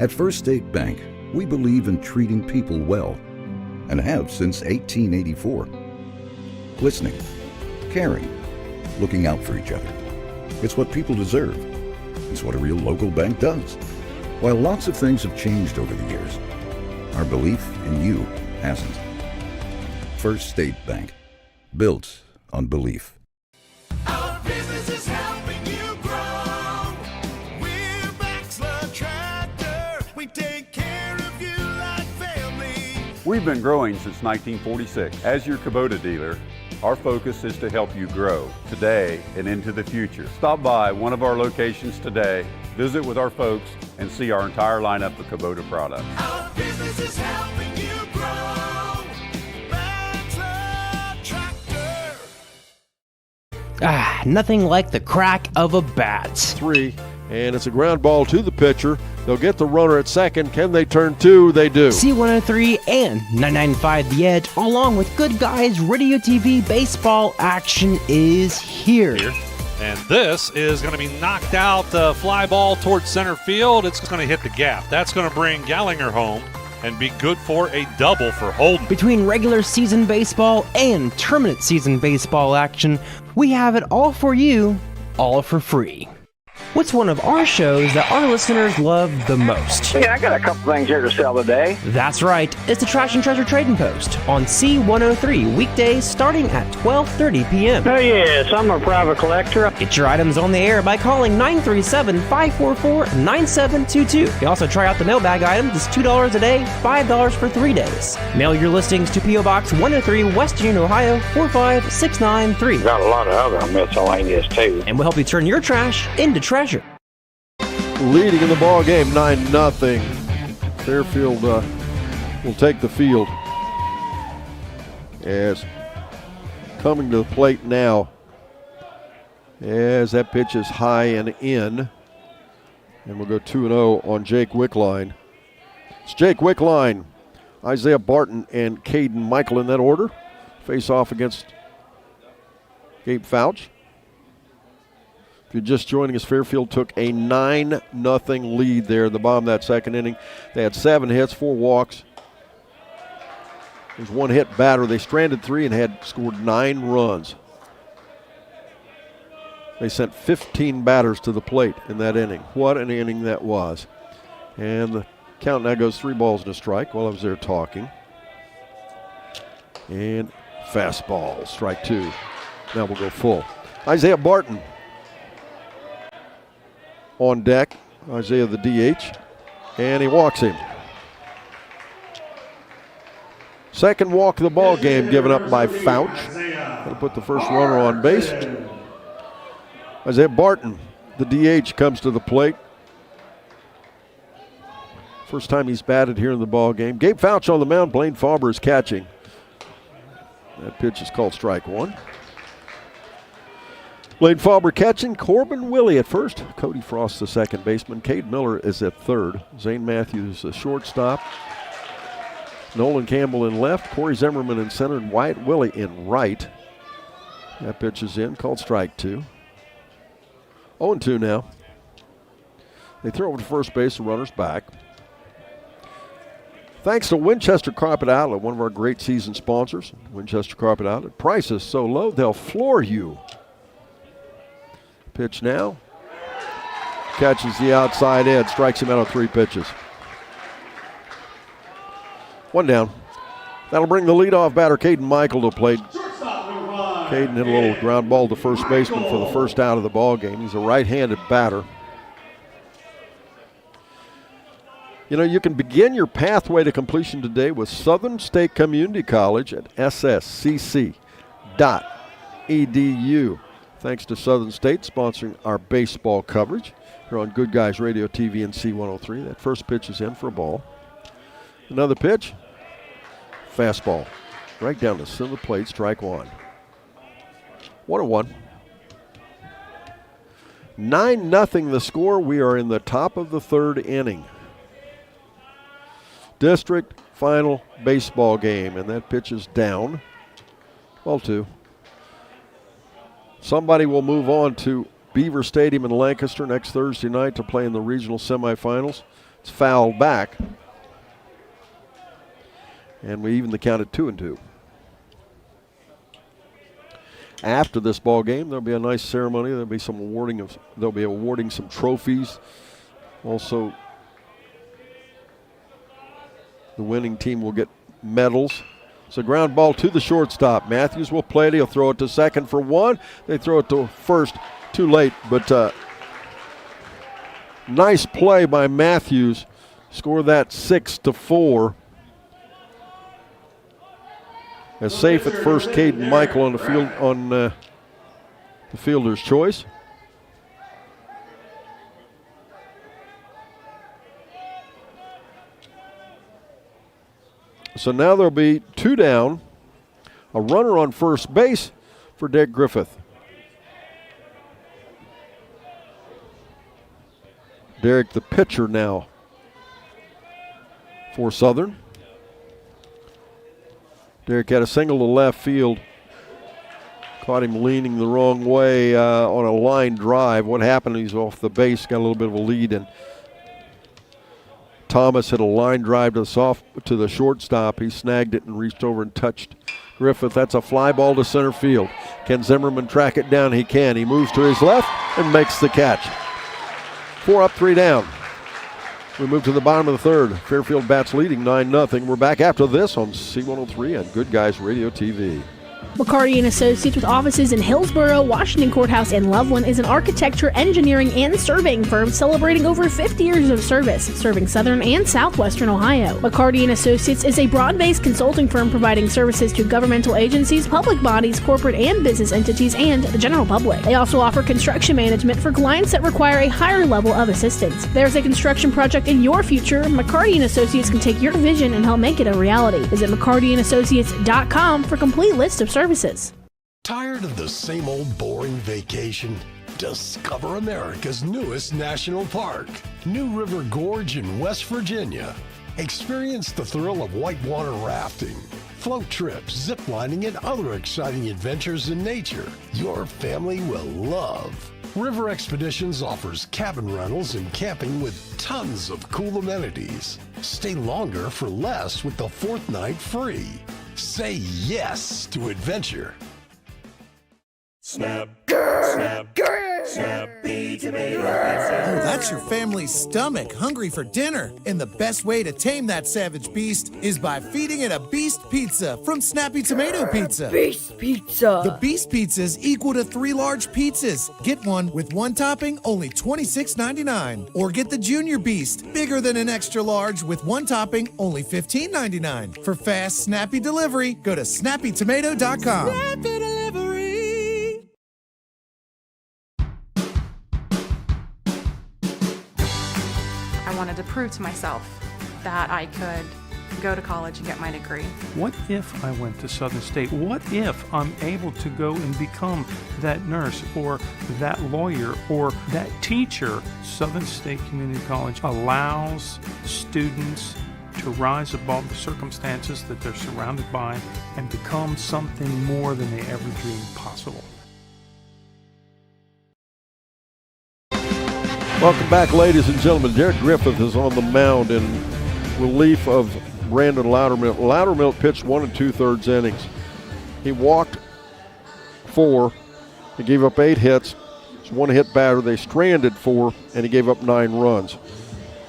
At First State Bank, we believe in treating people well and have since 1884. Listening, caring, looking out for each other. It's what people deserve. It's what a real local bank does. While lots of things have changed over the years, our belief in you hasn't. First State Bank, built on belief. Our business is helping you grow. We're Baxter Tractor. We take care of you like family. We've been growing since 1946. As your Kubota dealer, our focus is to help you grow today and into the future. Stop by one of our locations today, visit with our folks, and see our entire lineup of Kubota products. Our business is helping you grow. Nothing like the crack of a bat. 3, and it's a ground ball to the pitcher. They'll get the runner at second. Can they turn 2? They do. C103 and 995 The Edge, along with Good Guys Radio, TV, baseball action is here. And this is going to be knocked out, the fly ball towards center field. It's going to hit the gap. That's going to bring Gallagher home and be good for a double for Holden. Between regular season baseball and tournament season baseball action, we have it all for you, all for free. What's one of our shows that our listeners love the most? Yeah, I got a couple things here to sell today. That's right. It's the Trash and Treasure Trading Post on C103, weekdays starting at 12:30 p.m. Oh, yes, I'm a private collector. Get your items on the air by calling 937-544-9722. You can also try out the mailbag items. It's $2 a day, $5 for 3 days. Mail your listings to P.O. Box 103, West Union, Ohio, 45693. Got a lot of other miscellaneous, too. And we'll help you turn your trash into treasure. Leading in the ball game 9-0. Fairfield will take the field. As coming to the plate now, as that pitch is high and in, and we'll go 2-0 on Jake Wickline. It's Jake Wickline, Isaiah Barton, and Caden Michael in that order. Face off against Gabe Fouch. If you're just joining us, Fairfield took a 9-0 lead there at the bottom of that second inning. They had 7 hits, 4 walks. There's 1 hit batter. They stranded 3 and had scored 9 runs. They sent 15 batters to the plate in that inning. What an inning that was. And the count now goes 3 balls and a strike while I was there talking. And fastball, strike 2. Now we'll go full. Isaiah Barton on deck. Isaiah the DH, and he walks him. Second walk of the ball game given up by Fouch. That'll put the first runner on base. Isaiah Barton, the DH, comes to the plate. First time he's batted here in the ball game. Gabe Fouch on the mound. Blaine Faber is catching. That pitch is called strike 1. Blaine Faber catching, Corbin Willie at first, Cody Frost the second baseman, Cade Miller is at third, Zane Matthews the shortstop, Nolan Campbell in left, Corey Zimmerman in center, and Wyatt Willie in right. That pitch is in, called strike 2. 0-2 now. They throw over to first base, the runner's back. Thanks to Winchester Carpet Outlet, one of our great season sponsors. Winchester Carpet Outlet, prices so low they'll floor you. Pitch now. Catches the outside edge, strikes him out of 3 pitches. 1 down. That'll bring the leadoff batter, Caden Michael, to plate. Caden hit a little ground ball to first baseman for the first out of the ball game. He's a right-handed batter. You know, you can begin your pathway to completion today with Southern State Community College at sscc.edu. Thanks to Southern State sponsoring our baseball coverage here on Good Guys Radio, TV, and C103. That first pitch is in for a ball. Another pitch, fastball. Right down the center of the plate, strike one. 1-1. 9-0 the score. We are in the top of the third inning. District final baseball game, and that pitch is down. Ball two. Somebody will move on to Beaver Stadium in Lancaster next Thursday night to play in the regional semifinals. It's fouled back. And we even the count at 2-2. After this ball game, there'll be a nice ceremony. There'll be some awarding some trophies. Also, the winning team will get medals. It's a ground ball to the shortstop. Matthews will play it. He'll throw it to second for one. They throw it to first. Too late, but nice play by Matthews. Score that 6-4. As safe at first, Caden Michael on the field on the fielder's choice. So now there'll be two down, a runner on first base for Dick Griffith. Derek, the pitcher now for Southern. Derek had a single to left field. Caught him leaning the wrong way on a line drive. What happened? He's off the base, got a little bit of a lead, and Thomas hit a line drive to the shortstop. He snagged it and reached over and touched Griffith. That's a fly ball to center field. Can Zimmerman track it down? He can. He moves to his left and makes the catch. 4 up, 3 down. We move to the bottom of the third. Fairfield bats leading 9-0. We're back after this on C103 and Good Guys Radio TV. McCarty & Associates with offices in Hillsborough, Washington Courthouse, and Loveland is an architecture, engineering, and surveying firm celebrating over 50 years of service, serving southern and southwestern Ohio. McCarty & Associates is a broad-based consulting firm providing services to governmental agencies, public bodies, corporate and business entities, and the general public. They also offer construction management for clients that require a higher level of assistance. If there's a construction project in your future, McCarty & Associates can take your vision and help make it a reality. Visit McCartyandAssociates.com for a complete list of services. Tired of the same old boring vacation? Discover America's newest national park, New River Gorge in West Virginia. Experience the thrill of whitewater rafting, float trips, zip lining, and other exciting adventures in nature your family will love. River Expeditions offers cabin rentals and camping with tons of cool amenities. Stay longer for less with the 4th night free. Say yes to adventure. Snap, snap, snappy tomato pizza. Oh, that's your family's stomach hungry for dinner. And the best way to tame that savage beast is by feeding it a Beast Pizza from Snappy Tomato Pizza. Beast Pizza. The Beast Pizza is equal to 3 large pizzas. Get one with one topping, only $26.99. Or get the Junior Beast, bigger than an extra large with one topping, only $15.99. For fast, snappy delivery, go to snappytomato.com. Snappy delivery. I wanted to prove to myself that I could go to college and get my degree. What if I went to Southern State? What if I'm able to go and become that nurse or that lawyer or that teacher? Southern State Community College allows students to rise above the circumstances that they're surrounded by and become something more than they ever dreamed possible. Welcome back, ladies and gentlemen. Derek Griffith is on the mound in relief of Brandon Loudermilk. Loudermilk pitched 1 2/3 innings. He walked 4. He gave up 8 hits. It's 1 hit batter. They stranded 4, and he gave up 9 runs.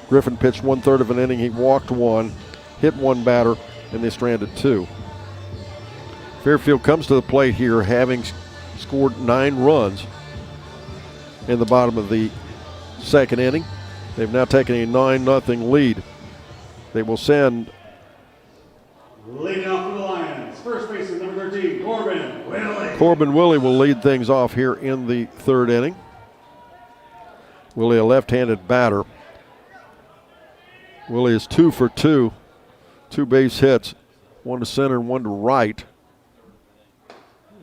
Griffin pitched 1/3 of an inning. He walked 1, hit 1 batter, and they stranded 2. Fairfield comes to the plate here, having scored 9 runs in the bottom of the second inning. They've now taken a 9-0 lead. They will send. Leading off for the Lions, first baseman number 13, Corbin Willie. Corbin Willie will lead things off here in the third inning. Willie, a left-handed batter. Willie is 2 for 2. 2 base hits, 1 to center and 1 to right.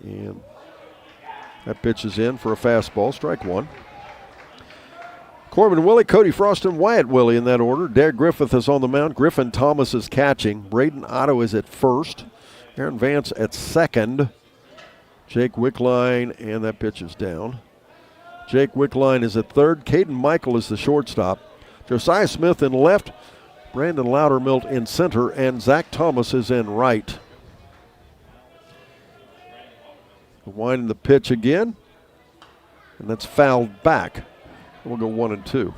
And that pitch is in for a fastball, strike 1. Corbin Willie, Cody Frost, and Wyatt Willie in that order. Derek Griffith is on the mound. Griffin Thomas is catching. Braden Otto is at first. Aaron Vance at second. Jake Wickline, and that pitch is down. Jake Wickline is at third. Caden Michael is the shortstop. Josiah Smith in left. Brandon Loudermilt in center. And Zach Thomas is in right. Winding the pitch again. And that's fouled back. We'll go 1-2.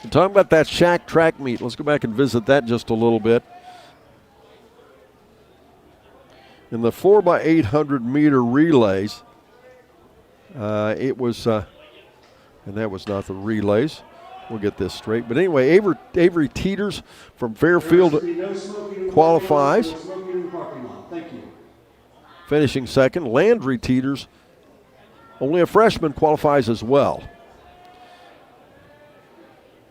We're talking about that Shack track meet. Let's go back and visit that just a little bit. In the 4x800 meter relays, it was, and that was not the relays. We'll get this straight. But anyway, Avery Teeters from Fairfield qualifies. Finishing second. Landry Teeters, only a freshman, qualifies as well.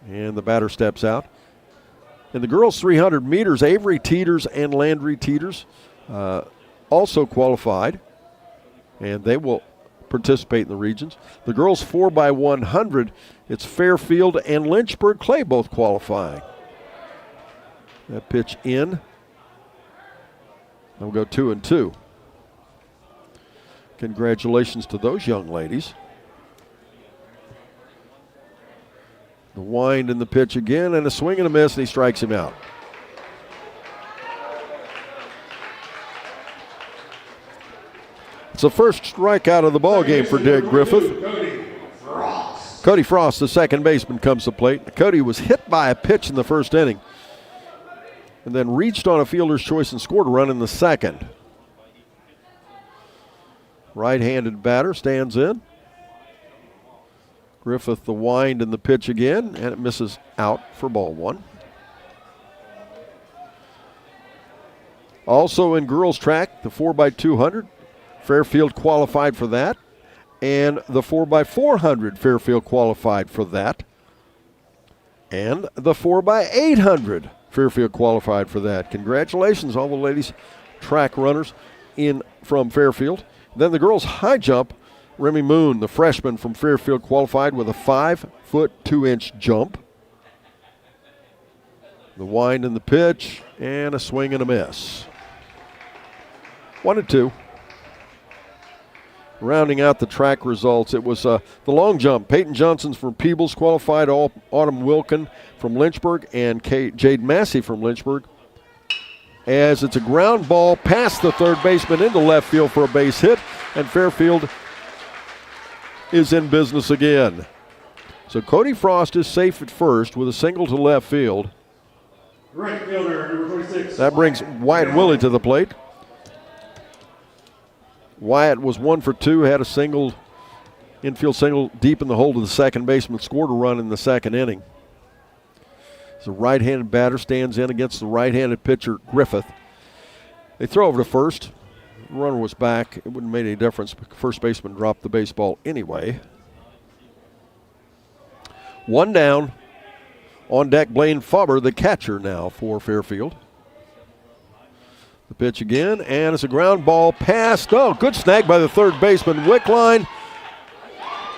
And the batter steps out. In the girls' 300 meters, Avery Teeters and Landry Teeters also qualified, and they will participate in the regions. The girls' 4x100, it's Fairfield and Lynchburg Clay both qualifying. That pitch in. We'll go 2-2. Congratulations to those young ladies. The wind and the pitch again, and a swing and a miss, and he strikes him out. It's the first strikeout of the ball game for Derek Griffith. Cody Frost, the second baseman, comes to plate. Cody was hit by a pitch in the first inning and then reached on a fielder's choice and scored a run in the second. Right-handed batter stands in. Griffith the wind and the pitch again, and it misses out for ball 1. Also in girls track, the 4x200. Fairfield qualified for that, and the 4x400 Fairfield qualified for that, and the 4x800 Fairfield qualified for that. Congratulations, all the ladies track runners in from Fairfield. Then the girls high jump, Remy Moon, the freshman from Fairfield, qualified with a 5-foot 2-inch jump. The wind and the pitch, and a swing and a miss. 1-2. Rounding out the track results, it was the long jump. Peyton Johnson from Peebles qualified, Autumn Wilkin from Lynchburg, and Jade Massey from Lynchburg. As it's a ground ball past the third baseman into left field for a base hit, and Fairfield is in business again. So Cody Frost is safe at first with a single to left field. Right fielder, number 26. That brings Wyatt Willie to the plate. Wyatt was 1 for 2, had a single, infield single deep in the hole to the second baseman, scored a run in the second inning. The right-handed batter stands in against the right-handed pitcher, Griffith. They throw over to first. The runner was back. It wouldn't have made any difference. First baseman dropped the baseball anyway. 1 down. On deck, Blaine Faber, the catcher now for Fairfield. The pitch again, and it's a ground ball past. Oh, good snag by the third baseman, Wickline.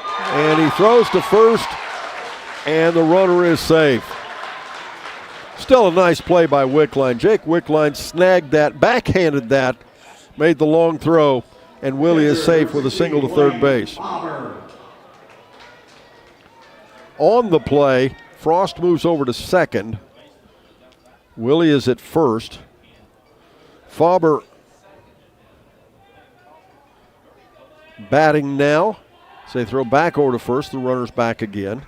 And he throws to first, and the runner is safe. Still a nice play by Wickline. Jake Wickline snagged that, backhanded that, made the long throw, and Willie is safe with a single to third base. On the play, Frost moves over to second. Willie is at first. Faber batting now. So they throw back over to first. The runner's back again.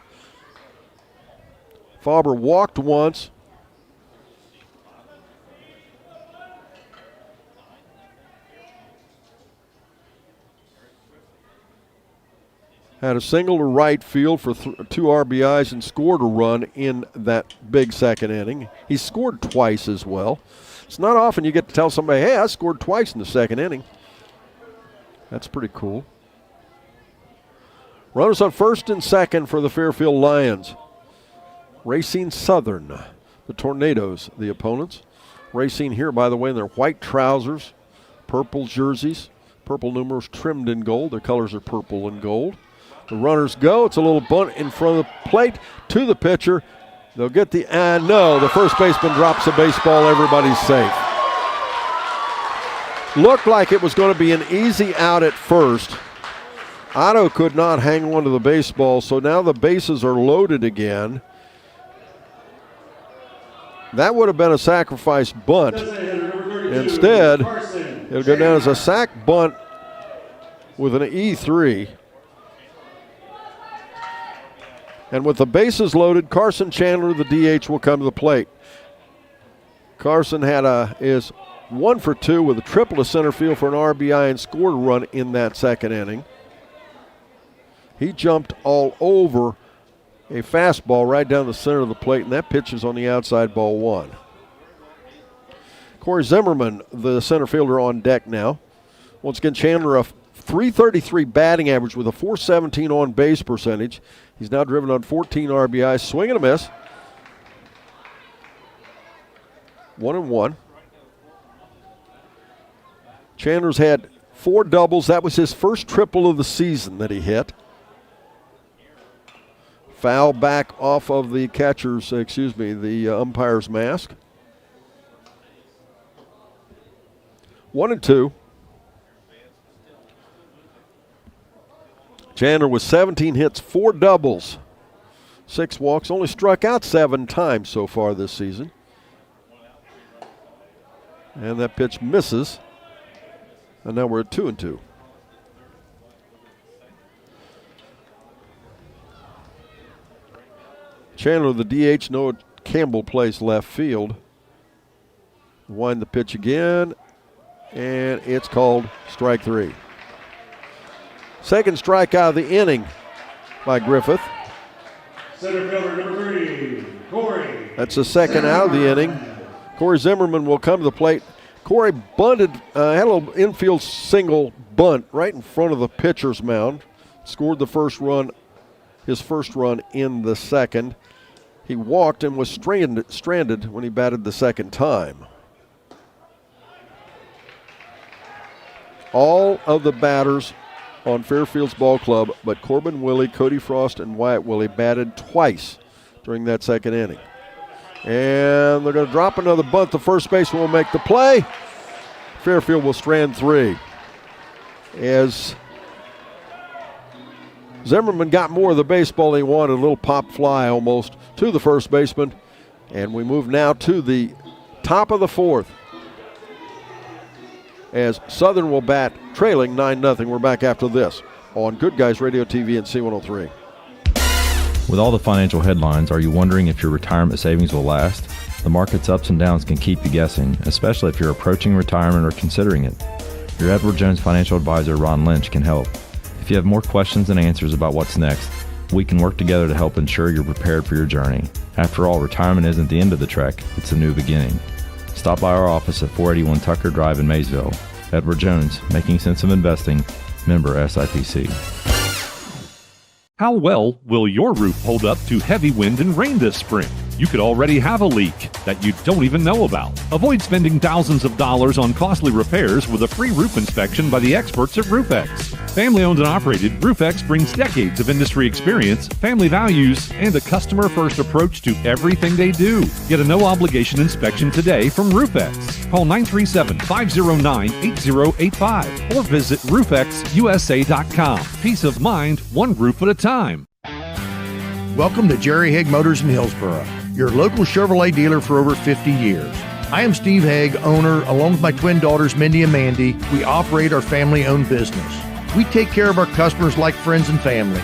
Faber walked once. had a single to right field for 2 RBIs and scored a run in that big second inning. He scored twice as well. It's not often you get to tell somebody, hey, I scored twice in the second inning. That's pretty cool. Runners on first and second for the Fairfield Lions. Racine Southern, the Tornadoes, the opponents. Racine here, by the way, in their white trousers, purple jerseys, purple numerals trimmed in gold. Their colors are purple and gold. The runners go. It's a little bunt in front of the plate to the pitcher. They'll get the, no, the first baseman drops the baseball. Everybody's safe. Looked like it was going to be an easy out at first. Otto could not hang on to the baseball, so now the bases are loaded again. That would have been a sacrifice bunt. Instead, it'll go down as a sac bunt with an E3. And with the bases loaded, Carson Chandler, the DH, will come to the plate. Carson is 1 for 2 with a triple to center field for an RBI and scored a run in that second inning. He jumped all over a fastball right down the center of the plate, and that pitch is on the outside, ball 1. Corey Zimmerman, the center fielder, on deck now. Once again, Chandler, a .333 batting average with a .417 on base percentage. He's now driven on 14 RBIs. Swing and a miss. 1-1. Chandler's had 4 doubles. That was his first triple of the season that he hit. Foul back off of the the umpire's mask. 1-2. Chandler with 17 hits, 4 doubles, 6 walks, only struck out 7 times so far this season. And that pitch misses. And now we're at 2-2. Chandler, the DH, Noah Campbell plays left field. Wind the pitch again, and it's called strike 3. Second strikeout of the inning by Griffith. Center fielder number 3, Corey. That's the second out of the inning. Corey Zimmerman will come to the plate. Corey bunted, had a little infield single bunt right in front of the pitcher's mound. Scored the first run, his first run in the second. He walked and was stranded when he batted the second time. All of the batters on Fairfield's ball club, but Corbin Willie, Cody Frost, and Wyatt Willie batted twice during that second inning. And they're going to drop another bunt. The first baseman will make the play. Fairfield will strand 3. As Zimmerman got more of the baseball than he wanted, a little pop fly almost to the first baseman. And we move now to the top of the 4th. As Southern will bat trailing 9-0. We're back after this on Good Guys Radio TV and C103. With all the financial headlines, are you wondering if your retirement savings will last? The market's ups and downs can keep you guessing, especially if you're approaching retirement or considering it. Your Edward Jones financial advisor, Ron Lynch, can help. If you have more questions than answers about what's next, we can work together to help ensure you're prepared for your journey. After all, retirement isn't the end of the trek, it's a new beginning. Stop by our office at 481 Tucker Drive in Maysville. Edward Jones, making sense of investing, member SIPC. How well will your roof hold up to heavy wind and rain this spring? You could already have a leak that you don't even know about. Avoid spending thousands of dollars on costly repairs with a free roof inspection by the experts at RoofX. Family owned and operated, RoofX brings decades of industry experience, family values, and a customer-first approach to everything they do. Get a no-obligation inspection today from RoofX. Call 937-509-8085 or visit roofxusa.com. Peace of mind, one roof at a time. Welcome to Jerry Haig Motors in Hillsboro, your local Chevrolet dealer for over 50 years. I am Steve Haig, owner, along with my twin daughters, Mindy and Mandy. We operate our family-owned business. We take care of our customers like friends and family.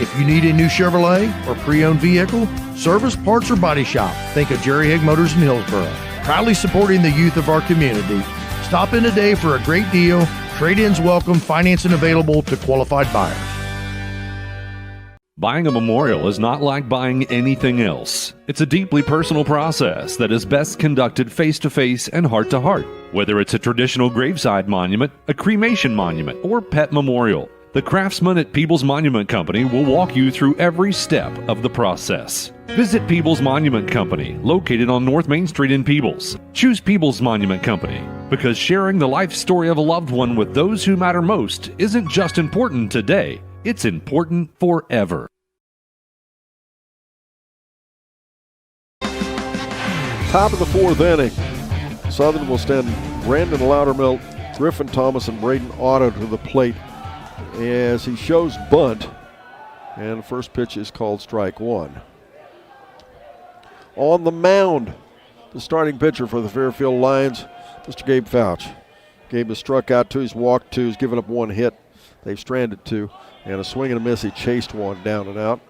If you need a new Chevrolet or pre-owned vehicle, service, parts, or body shop, think of Jerry Haig Motors in Hillsboro. Proudly supporting the youth of our community. Stop in today for a great deal. Trade-ins welcome, financing available to qualified buyers. Buying a memorial is not like buying anything else. It's a deeply personal process that is best conducted face-to-face and heart-to-heart. Whether it's a traditional graveside monument, a cremation monument, or pet memorial, the craftsmen at Peebles Monument Company will walk you through every step of the process. Visit Peebles Monument Company, located on North Main Street in Peebles. Choose Peebles Monument Company because sharing the life story of a loved one with those who matter most isn't just important today, it's important forever. Top of the fourth inning. Southern will send Brandon Loudermilk, Griffin Thomas, and Braden Otto to the plate as he shows bunt, and the first pitch is called strike one. On the mound, the starting pitcher for the Fairfield Lions, Mr. Gabe Fouch. Gabe has struck out two, he's walked two, he's given up one hit. They've stranded two, and a swing and a miss. He chased one down and out.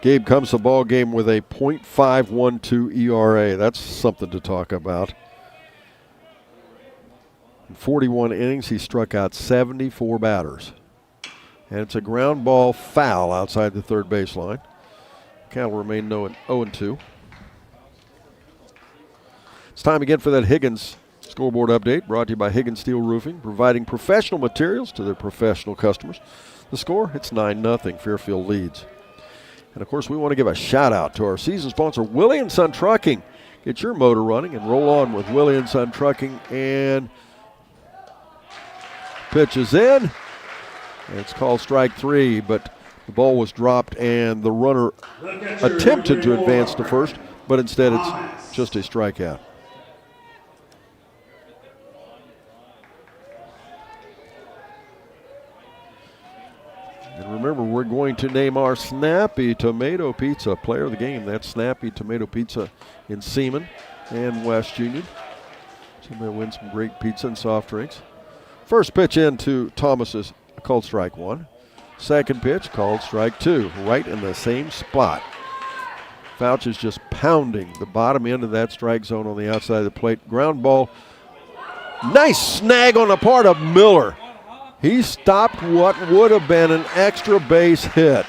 Gabe comes to the ball game with a .512 ERA. That's something to talk about. In 41 innings, he struck out 74 batters. And it's a ground ball foul outside the third baseline. Count will remain 0-2. It's time again for that Higgins scoreboard update, brought to you by Higgins Steel Roofing, providing professional materials to their professional customers. The score, it's 9-0. Fairfield leads. And, of course, we want to give a shout-out to our season sponsor, Willie & Son Trucking. Get your motor running and roll on with Willie & Son Trucking. And pitch is in. And it's called strike three, but the ball was dropped, and the runner attempted to advance to first, but instead it's just a strikeout. And remember, we're going to name our Snappy Tomato Pizza player of the game. That's Snappy Tomato Pizza in Seaman and West Union. Somebody win some great pizza and soft drinks. First pitch into Thomas is called strike one. Second pitch called strike two, right in the same spot. Fouch is just pounding the bottom end of that strike zone on the outside of the plate. Ground ball. Nice snag on the part of Miller. He stopped what would have been an extra base hit.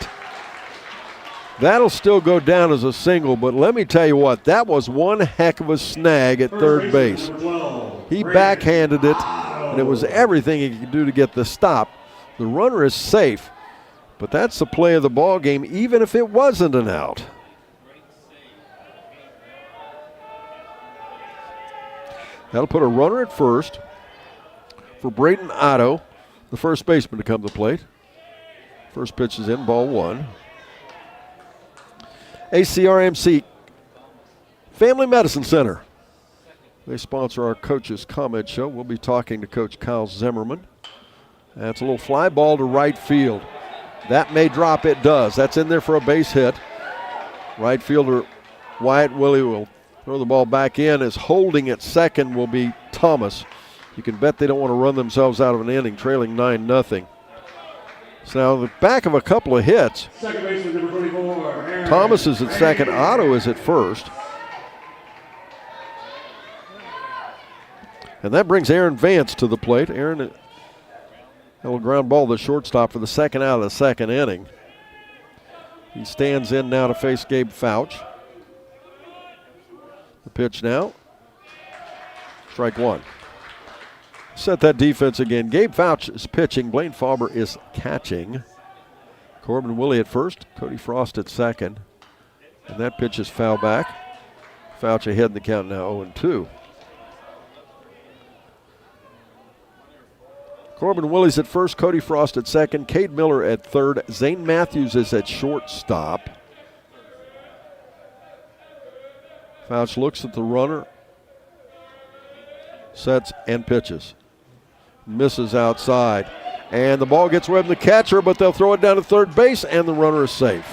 That'll still go down as a single, but let me tell you what, that was one heck of a snag at third base. He backhanded it, and it was everything he could do to get the stop. The runner is safe, but that's the play of the ball game, even if it wasn't an out. That'll put a runner at first for Braden Otto, the first baseman, to come to the plate. First pitch is in, ball one. ACRMC Family Medicine Center. They sponsor our Coach's Comment Show. We'll be talking to Coach Kyle Zimmerman. That's a little fly ball to right field. That may drop, it does. That's in there for a base hit. Right fielder Wyatt Willie will throw the ball back in, as holding at second will be Thomas. You can bet they don't want to run themselves out of an inning, trailing 9-0. So now the back of a couple of hits. Second baseman, number 24. Thomas is at second, Otto is at first. And that brings Aaron Vance to the plate. Aaron, a little ground ball to shortstop for the second out of the second inning. He stands in now to face Gabe Fouch. The pitch now. Strike one. Set that defense again. Gabe Fouch is pitching. Blaine Fauber is catching. Corbin Willie at first. Cody Frost at second. And that pitch is foul back. Fouch ahead in the count now, 0-2. Corbin Willie's at first. Cody Frost at second. Cade Miller at third. Zane Matthews is at shortstop. Fouch looks at the runner. Sets and pitches. Misses outside. And the ball gets away from the catcher, but they'll throw it down to third base, and the runner is safe.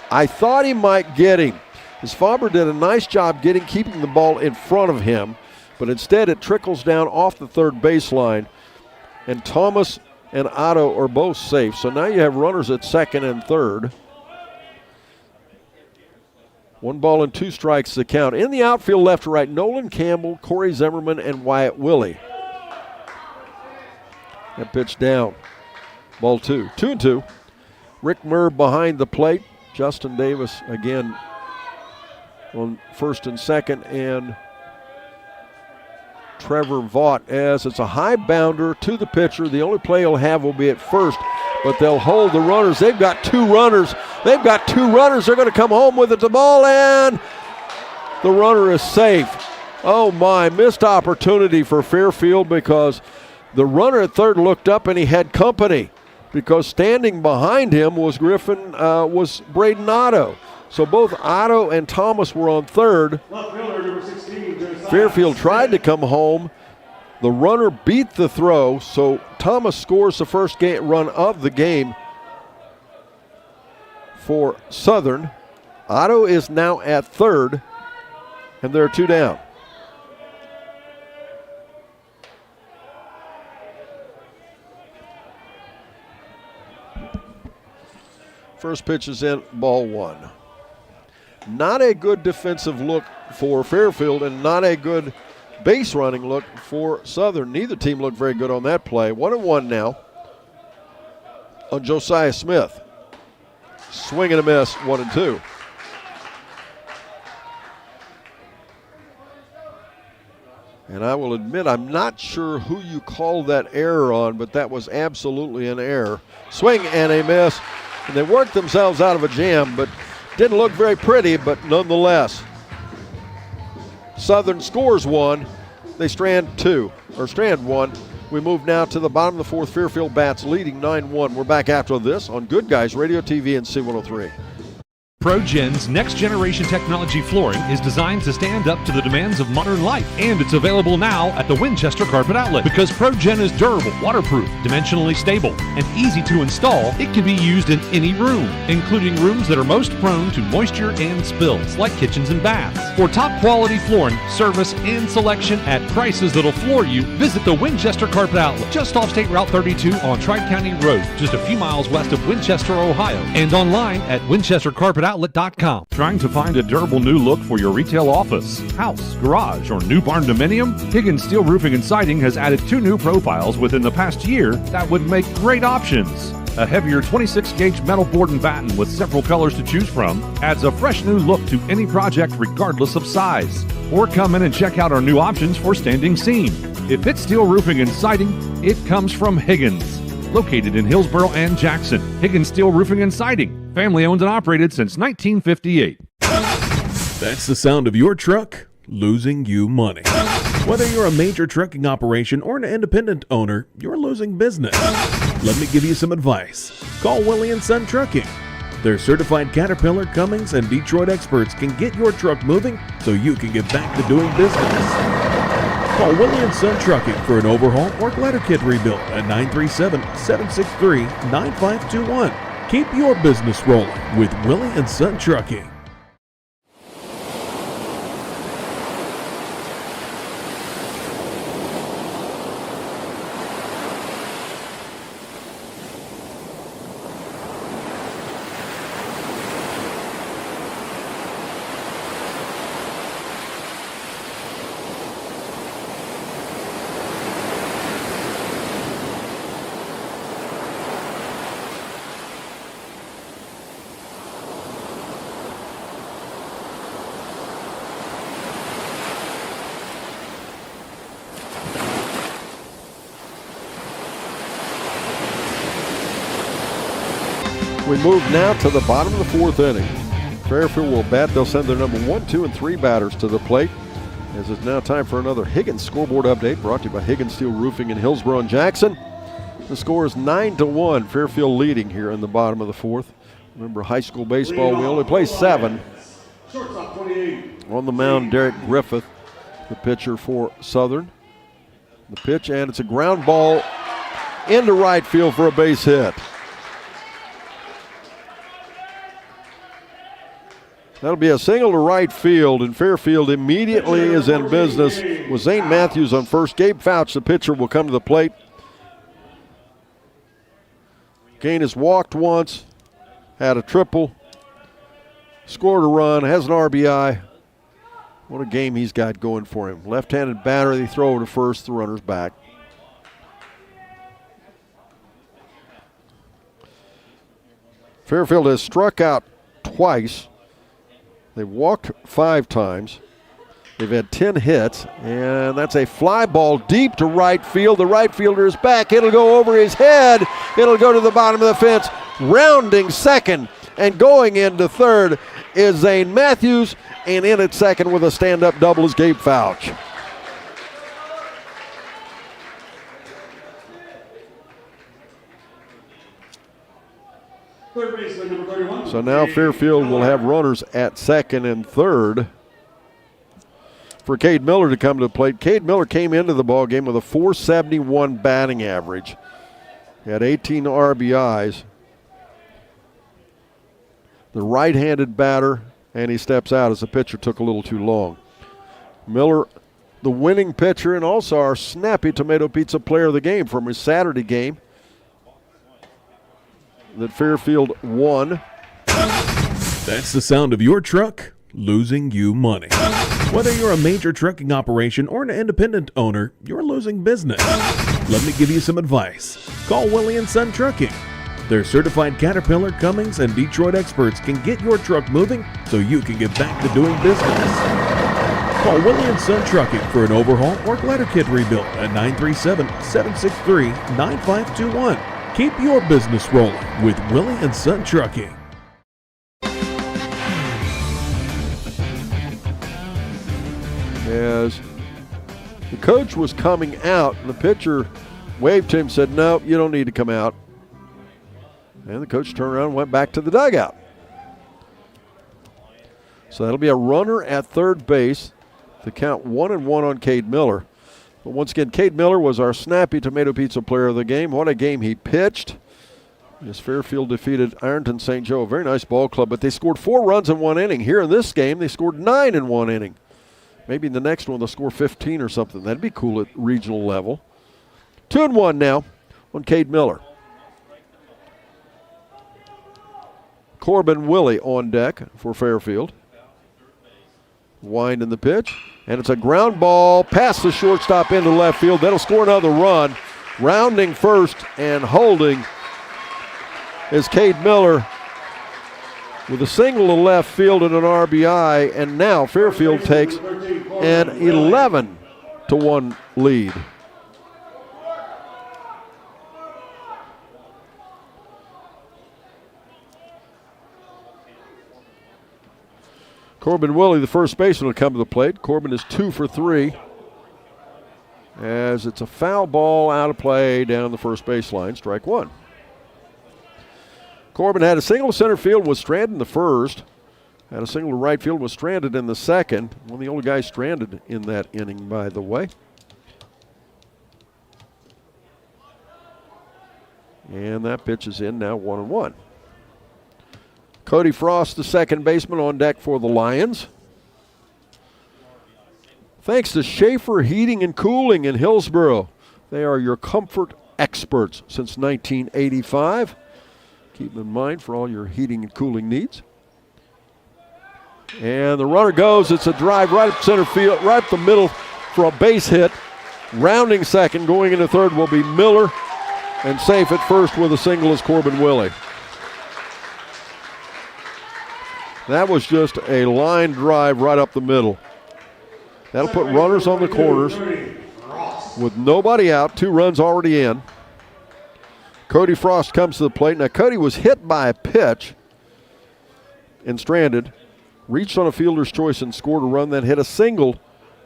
I thought he might get him, as Fauber did a nice job keeping the ball in front of him, but instead it trickles down off the third baseline, and Thomas and Otto are both safe. So now you have runners at second and third. 1 ball and 2 strikes the count. In the outfield, left to right, Nolan Campbell, Corey Zimmerman, and Wyatt Willie. That pitch down. Ball 2. 2-2. Rick Murr behind the plate. Justin Davis again on first and second, and Trevor Vaught, as it's a high bounder to the pitcher. The only play he'll have will be at first, but they'll hold the runners. They've got 2 runners. They're going to come home with it. The ball, and the runner is safe. Oh my, missed opportunity for Fairfield, because the runner at third looked up and he had company, because standing behind him was Braden Otto. So both Otto and Thomas were on third. Left fielder, number 16, Josiah Fairfield tried to come home. The runner beat the throw, so Thomas scores the first run of the game for Southern. Otto is now at third, and there are 2 down. First pitch is in, ball 1. Not a good defensive look for Fairfield, and not a good base running look for Southern. Neither team looked very good on that play. 1-1 now on Josiah Smith. Swing and a miss, 1-2. And I will admit, I'm not sure who you called that error on, but that was absolutely an error. Swing and a miss. And they worked themselves out of a jam, but didn't look very pretty, but nonetheless. Southern scores 1. They strand 1. We move now to the bottom of the 4th. Fairfield bats leading 9-1. We're back after this on Good Guys Radio, TV, and C103. ProGen's next-generation technology flooring is designed to stand up to the demands of modern life, and it's available now at the Winchester Carpet Outlet. Because ProGen is durable, waterproof, dimensionally stable, and easy to install, it can be used in any room, including rooms that are most prone to moisture and spills, like kitchens and baths. For top-quality flooring, service, and selection at prices that'll floor you, visit the Winchester Carpet Outlet, just off State Route 32 on Tri-County Road, just a few miles west of Winchester, Ohio, and online at winchestercarpetoutlet.com. Trying to find a durable new look for your retail office, house, garage, or new barn dominium? Higgins Steel Roofing and Siding has added 2 new profiles within the past year that would make great options. A heavier 26-gauge metal board and batten with several colors to choose from adds a fresh new look to any project regardless of size. Or come in and check out our new options for standing seam. If it's steel roofing and siding, it comes from Higgins. Located in Hillsboro and Jackson, Higgins Steel Roofing and Siding, family owned and operated since 1958. That's the sound of your truck losing you money. Whether you're a major trucking operation or an independent owner, you're losing business. Let me give you some advice. Call Willie & Son Trucking. Their certified Caterpillar, Cummins, and Detroit experts can get your truck moving so you can get back to doing business. Call Willie & Son Trucking for an overhaul or glider kit rebuild at 937-763-9521. Keep your business rolling with Willie & Son Trucking. We move now to the bottom of the 4th inning. Fairfield will bat. They'll send their number 1, 2, and 3 batters to the plate. As it's now time for another Higgins scoreboard update brought to you by Higgins Steel Roofing in Hillsboro and Jackson. The score is 9-1. Fairfield leading here in the bottom of the 4th. Remember, high school baseball, we only play 7. Shortstop 28. On the mound, Derek Griffith, the pitcher for Southern. The pitch, and it's a ground ball into right field for a base hit. That'll be a single to right field, and Fairfield immediately is in business with Zane Matthews on first. Gabe Fouch, the pitcher, will come to the plate. Kane has walked once, had a triple, scored a run, has an RBI. What a game he's got going for him. Left-handed batter, they throw to first, the runner's back. Fairfield has struck out twice. They've walked 5 times. They've had 10 hits, and that's a fly ball deep to right field. The right fielder is back. It'll go over his head. It'll go to the bottom of the fence. Rounding second and going into third is Zane Matthews, and in at second with a stand-up double is Gabe Fouch. Third baseman, number 31. So now Fairfield will have runners at second and third for Cade Miller to come to the plate. Cade Miller came into the ball game with a .471 batting average. He had 18 RBIs. The right-handed batter, and he steps out as the pitcher took a little too long. Miller, the winning pitcher, and also our Snappy Tomato Pizza player of the game from his Saturday game that Fairfield won. That's the sound of your truck losing you money. Whether you're a major trucking operation or an independent owner, you're losing business. Let me give you some advice. Call Willie & Son Trucking. Their certified Caterpillar, Cummins, and Detroit experts can get your truck moving so you can get back to doing business. Call Willie & Son Trucking for an overhaul or glider kit rebuild at 937-763-9521. Keep your business rolling with Willie & Son Trucking. As the coach was coming out, the pitcher waved to him, said, "No, you don't need to come out." And the coach turned around and went back to the dugout. So that'll be a runner at third base to count 1-1 on Cade Miller. But once again, Cade Miller was our Snappy Tomato Pizza player of the game. What a game he pitched. As Fairfield defeated Ironton St. Joe, a very nice ball club, but they scored 4 runs in 1 inning. Here in this game, they scored 9 in 1 inning. Maybe in the next one they'll score 15 or something. That'd be cool at regional level. 2-1 now on Cade Miller. Corbin Willie on deck for Fairfield. Wind in the pitch, and it's a ground ball past the shortstop into left field. That'll score another run. Rounding first and holding is Cade Miller with a single to left field and an RBI, and now Fairfield takes an 11-1 lead. Corbin Willie, the first baseman, will come to the plate. Corbin is 2 for 3 as it's a foul ball out of play down the first baseline, strike 1. Corbin had a single to center field, was stranded in the first. Had a single to right field, was stranded in the second. One of the only guys stranded in that inning, by the way. And that pitch is in now, 1-1. Cody Frost, the second baseman, on deck for the Lions. Thanks to Schaefer Heating and Cooling in Hillsboro. They are your comfort experts since 1985. Keep them in mind for all your heating and cooling needs. And the runner goes. It's a drive right up center field, right up the middle for a base hit. Rounding second, going into third will be Miller. And safe at first with a single is Corbin Willie. That was just a line drive right up the middle. That'll put runners on the corners with nobody out, 2 runs already in. Cody Frost comes to the plate. Now, Cody was hit by a pitch and stranded, reached on a fielder's choice and scored a run, then hit a single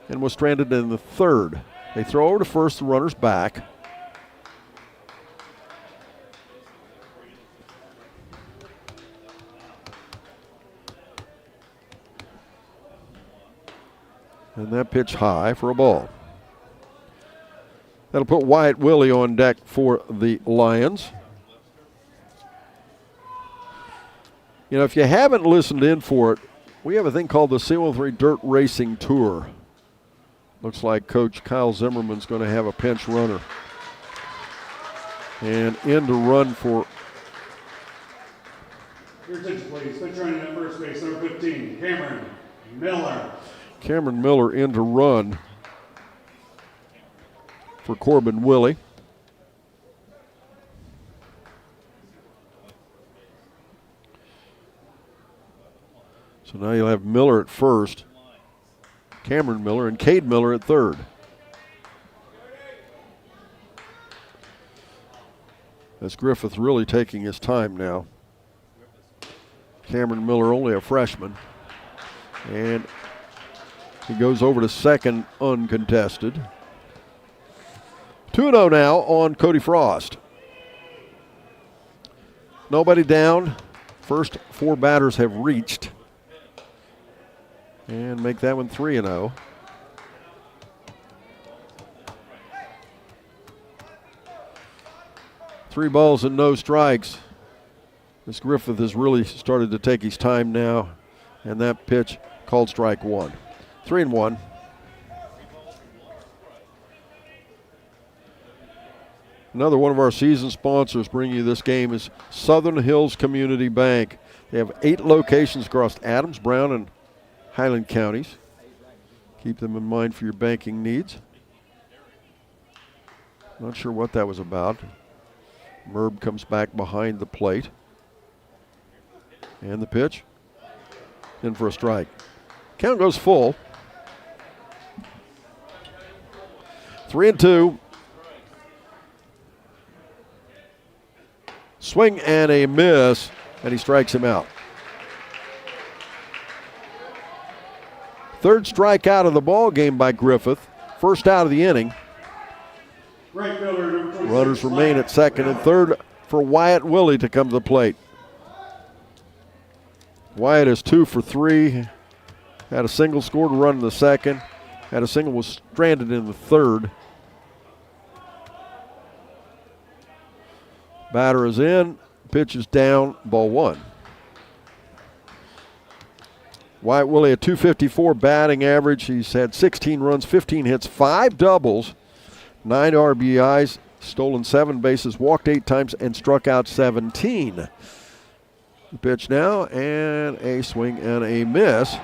and was stranded in the third. They throw over to first, the runner's back. And that pitch high for a ball. That'll put Wyatt Willie on deck for the Lions. You know, if you haven't listened in for it, we have a thing called the C103 Dirt Racing Tour. Looks like Coach Kyle Zimmerman's going to have a pinch runner. And in to run for. Your attention, please. Pitch running at first base, number 15, Cameron Miller. Cameron Miller in to run for Corbin Willie. So now you'll have Miller at first, Cameron Miller, and Cade Miller at third. As Griffith really taking his time now. Cameron Miller only a freshman. And he goes over to second uncontested. 2-0 now on Cody Frost. Nobody down. First 4 batters have reached. And make that one 3-0. Three balls and no strikes. This Griffith has really started to take his time now. And that pitch called strike 1. 3-1. Another one of our season sponsors bringing you this game is Southern Hills Community Bank. They have 8 locations across Adams, Brown, and Highland counties. Keep them in mind for your banking needs. Not sure what that was about. Merb comes back behind the plate. And the pitch. In for a strike. Count goes full. 3-2. Swing and a miss, and he strikes him out. Third strikeout of the ball game by Griffith. First out of the inning. Right fielder, number 26, Runners remain at second and third for Wyatt Willie to come to the plate. Wyatt is 2 for 3. Had a single, scored a run in the second. Had a single, was stranded in the third. Batter is in, pitch is down, ball 1. Wyatt Willie, a .254 batting average. He's had 16 runs, 15 hits, 5 doubles, 9 RBIs, stolen 7 bases, walked 8 times, and struck out 17. The pitch now, and a swing and a miss.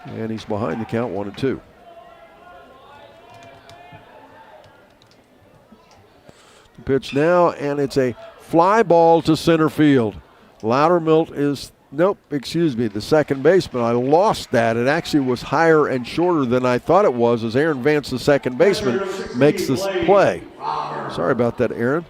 And he's behind the count, 1-2. The pitch now, and it's a fly ball to center field. Loudermilk is, the second baseman. I lost that. It actually was higher and shorter than I thought it was as Aaron Vance, the second baseman, makes this play. Sorry about that, Aaron.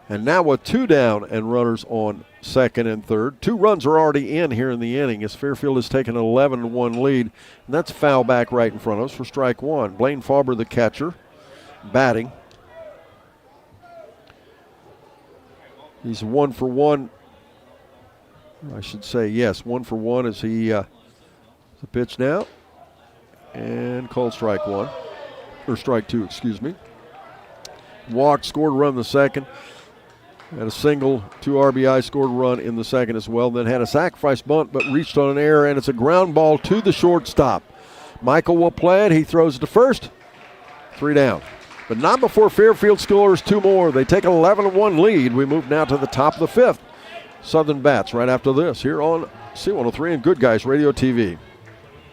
And now with 2 down and runners on second and third. 2 runs are already in here in the inning as Fairfield has taken an 11-1 lead. And that's foul back right in front of us for strike 1. Blaine Faber, the catcher, batting. He's 1 for 1. I should say, yes, 1 for 1 as he the pitch now. And called strike 1. Or strike 2, excuse me. Walked, scored a run in the second. Had a single, 2 RBI, scored a run in the second as well. Then had a sacrifice bunt, but reached on an error, and it's a ground ball to the shortstop. Michael will play it. He throws it to first. 3 down. But not before Fairfield scores 2 more. They take an 11-1 lead. We move now to the top of the 5th. Southern bats right after this here on C103 and Good Guys Radio TV.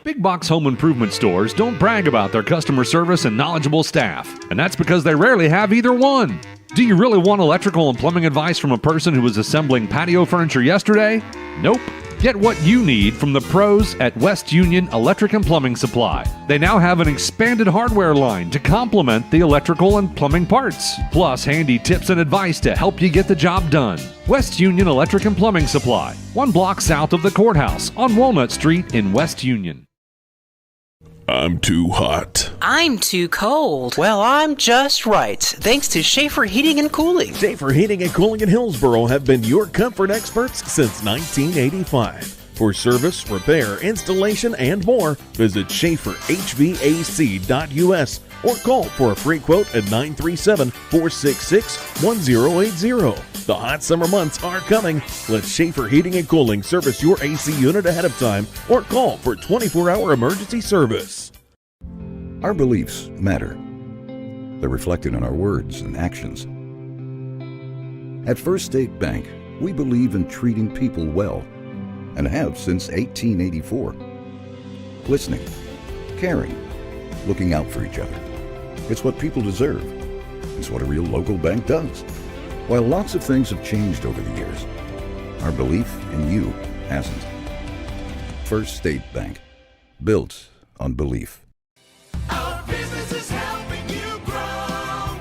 Big box home improvement stores don't brag about their customer service and knowledgeable staff, and that's because they rarely have either one. Do you really want electrical and plumbing advice from a person who was assembling patio furniture yesterday? Nope. Get what you need from the pros at West Union Electric and Plumbing Supply. They now have an expanded hardware line to complement the electrical and plumbing parts, plus handy tips and advice to help you get the job done. West Union Electric and Plumbing Supply, 1 block south of the courthouse on Walnut Street in West Union. I'm too hot. I'm too cold. Well, I'm just right, thanks to Schaefer Heating and Cooling. Schaefer Heating and Cooling in Hillsboro have been your comfort experts since 1985. For service, repair, installation, and more, visit SchaeferHVAC.us or call for a free quote at 937-466-1080. The hot summer months are coming. Let Schaefer Heating and Cooling service your AC unit ahead of time or call for 24-hour emergency service. Our beliefs matter. They're reflected in our words and actions. At First State Bank, we believe in treating people well and have since 1884. Listening, caring, looking out for each other. It's what people deserve. It's what a real local bank does. While lots of things have changed over the years, our belief in you hasn't. First State Bank, built on belief. Our business is helping you grow.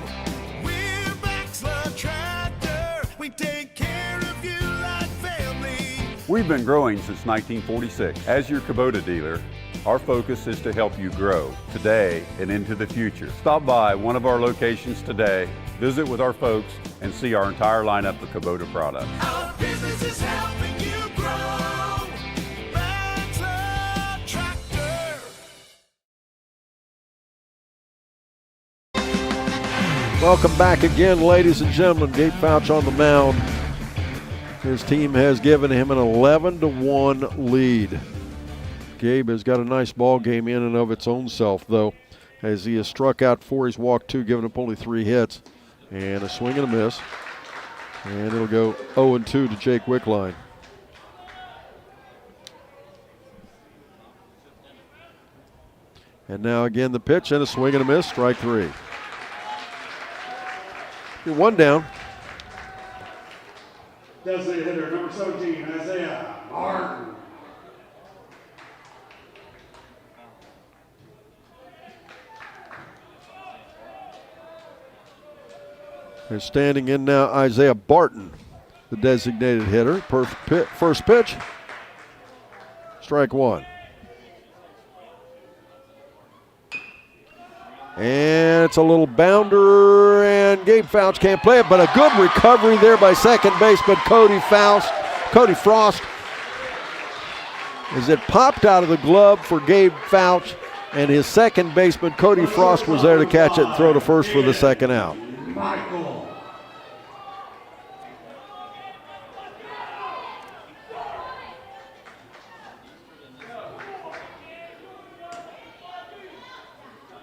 We're Baxler Tractor. We take care of you like family. We've been growing since 1946. As your Kubota dealer, our focus is to help you grow today and into the future. Stop by one of our locations today, visit with our folks, and see our entire lineup of Kubota products. Our business is helping you grow. Baxler Tractor. Welcome back again, ladies and gentlemen. Gabe Fouch on the mound. His team has given him an 11-1 lead. Gabe has got a nice ball game in and of its own self, though, as he has struck out 4, he's walked 2, giving up only 3 hits. And a swing and a miss. And it'll go 0-2 to Jake Wickline. And now again the pitch and a swing and a miss, strike 3. You're 1 down. Designated hitter number 17, Isaiah Martin. They're standing in now Isaiah Barton, the designated hitter. First pitch, strike 1. And it's a little bounder, and Gabe Fouch can't play it, but a good recovery there by second baseman Cody Frost. As it popped out of the glove for Gabe Fouch, and his second baseman Cody Frost was there to catch it and throw to first for the second out. Michael.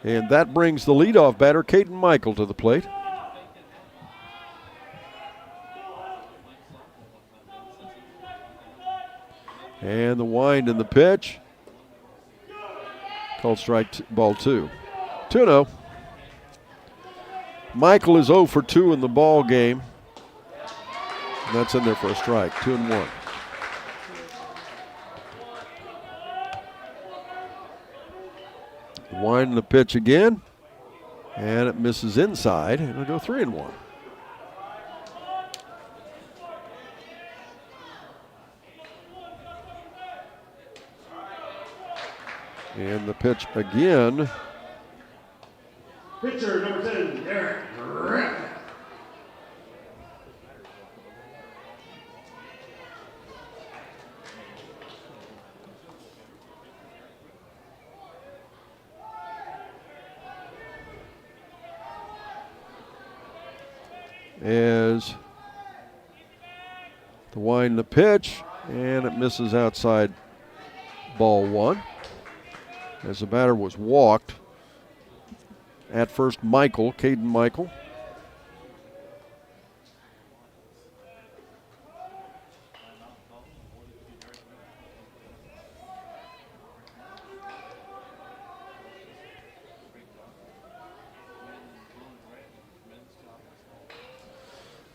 And that brings the leadoff batter, Caden Michael, to the plate. And the wind and the pitch. Called strike ball 2. 2-0. Michael is 0 for 2 in the ball game. And that's in there for a strike, 2-1. Wind the pitch again, and it misses inside, and it'll go 3-1. And the pitch again. Pitcher number 10, Derek Griffin. As the wind the pitch, and it misses outside, ball 1. As the batter was walked. At first, Caden Michael.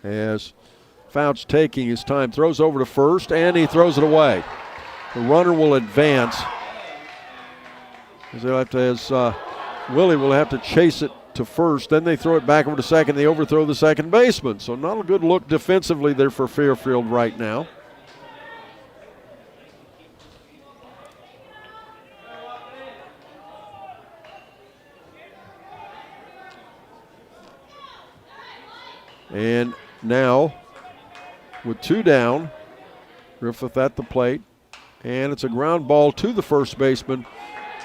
As Fouch taking his time, throws over to first, and he throws it away. The runner will advance. Willie will have to chase it to first. Then they throw it back over to second. They overthrow the second baseman. So not a good look defensively there for Fairfield right now. And now, with 2 down, Griffith at the plate, and it's a ground ball to the first baseman.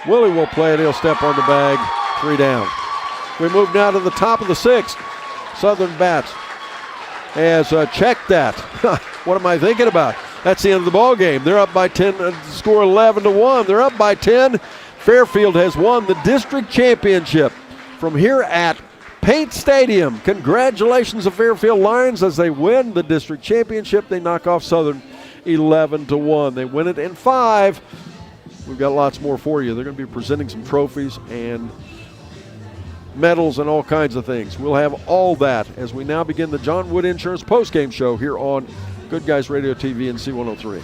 Willie will play it. He'll step on the bag. 3 down. We move now to the top of the 6th. Southern bats has checked that. What am I thinking about? That's the end of the ball game. They're up by 10. Score 11-1. They're up by 10. Fairfield has won the district championship from here at Paint Stadium. Congratulations to Fairfield Lions as they win the district championship. They knock off Southern 11-1. They win it in 5. We've got lots more for you. They're going to be presenting some trophies, and medals, and all kinds of things. We'll have all that as we now begin the John Wood Insurance postgame show here on Good Guys Radio TV and C103.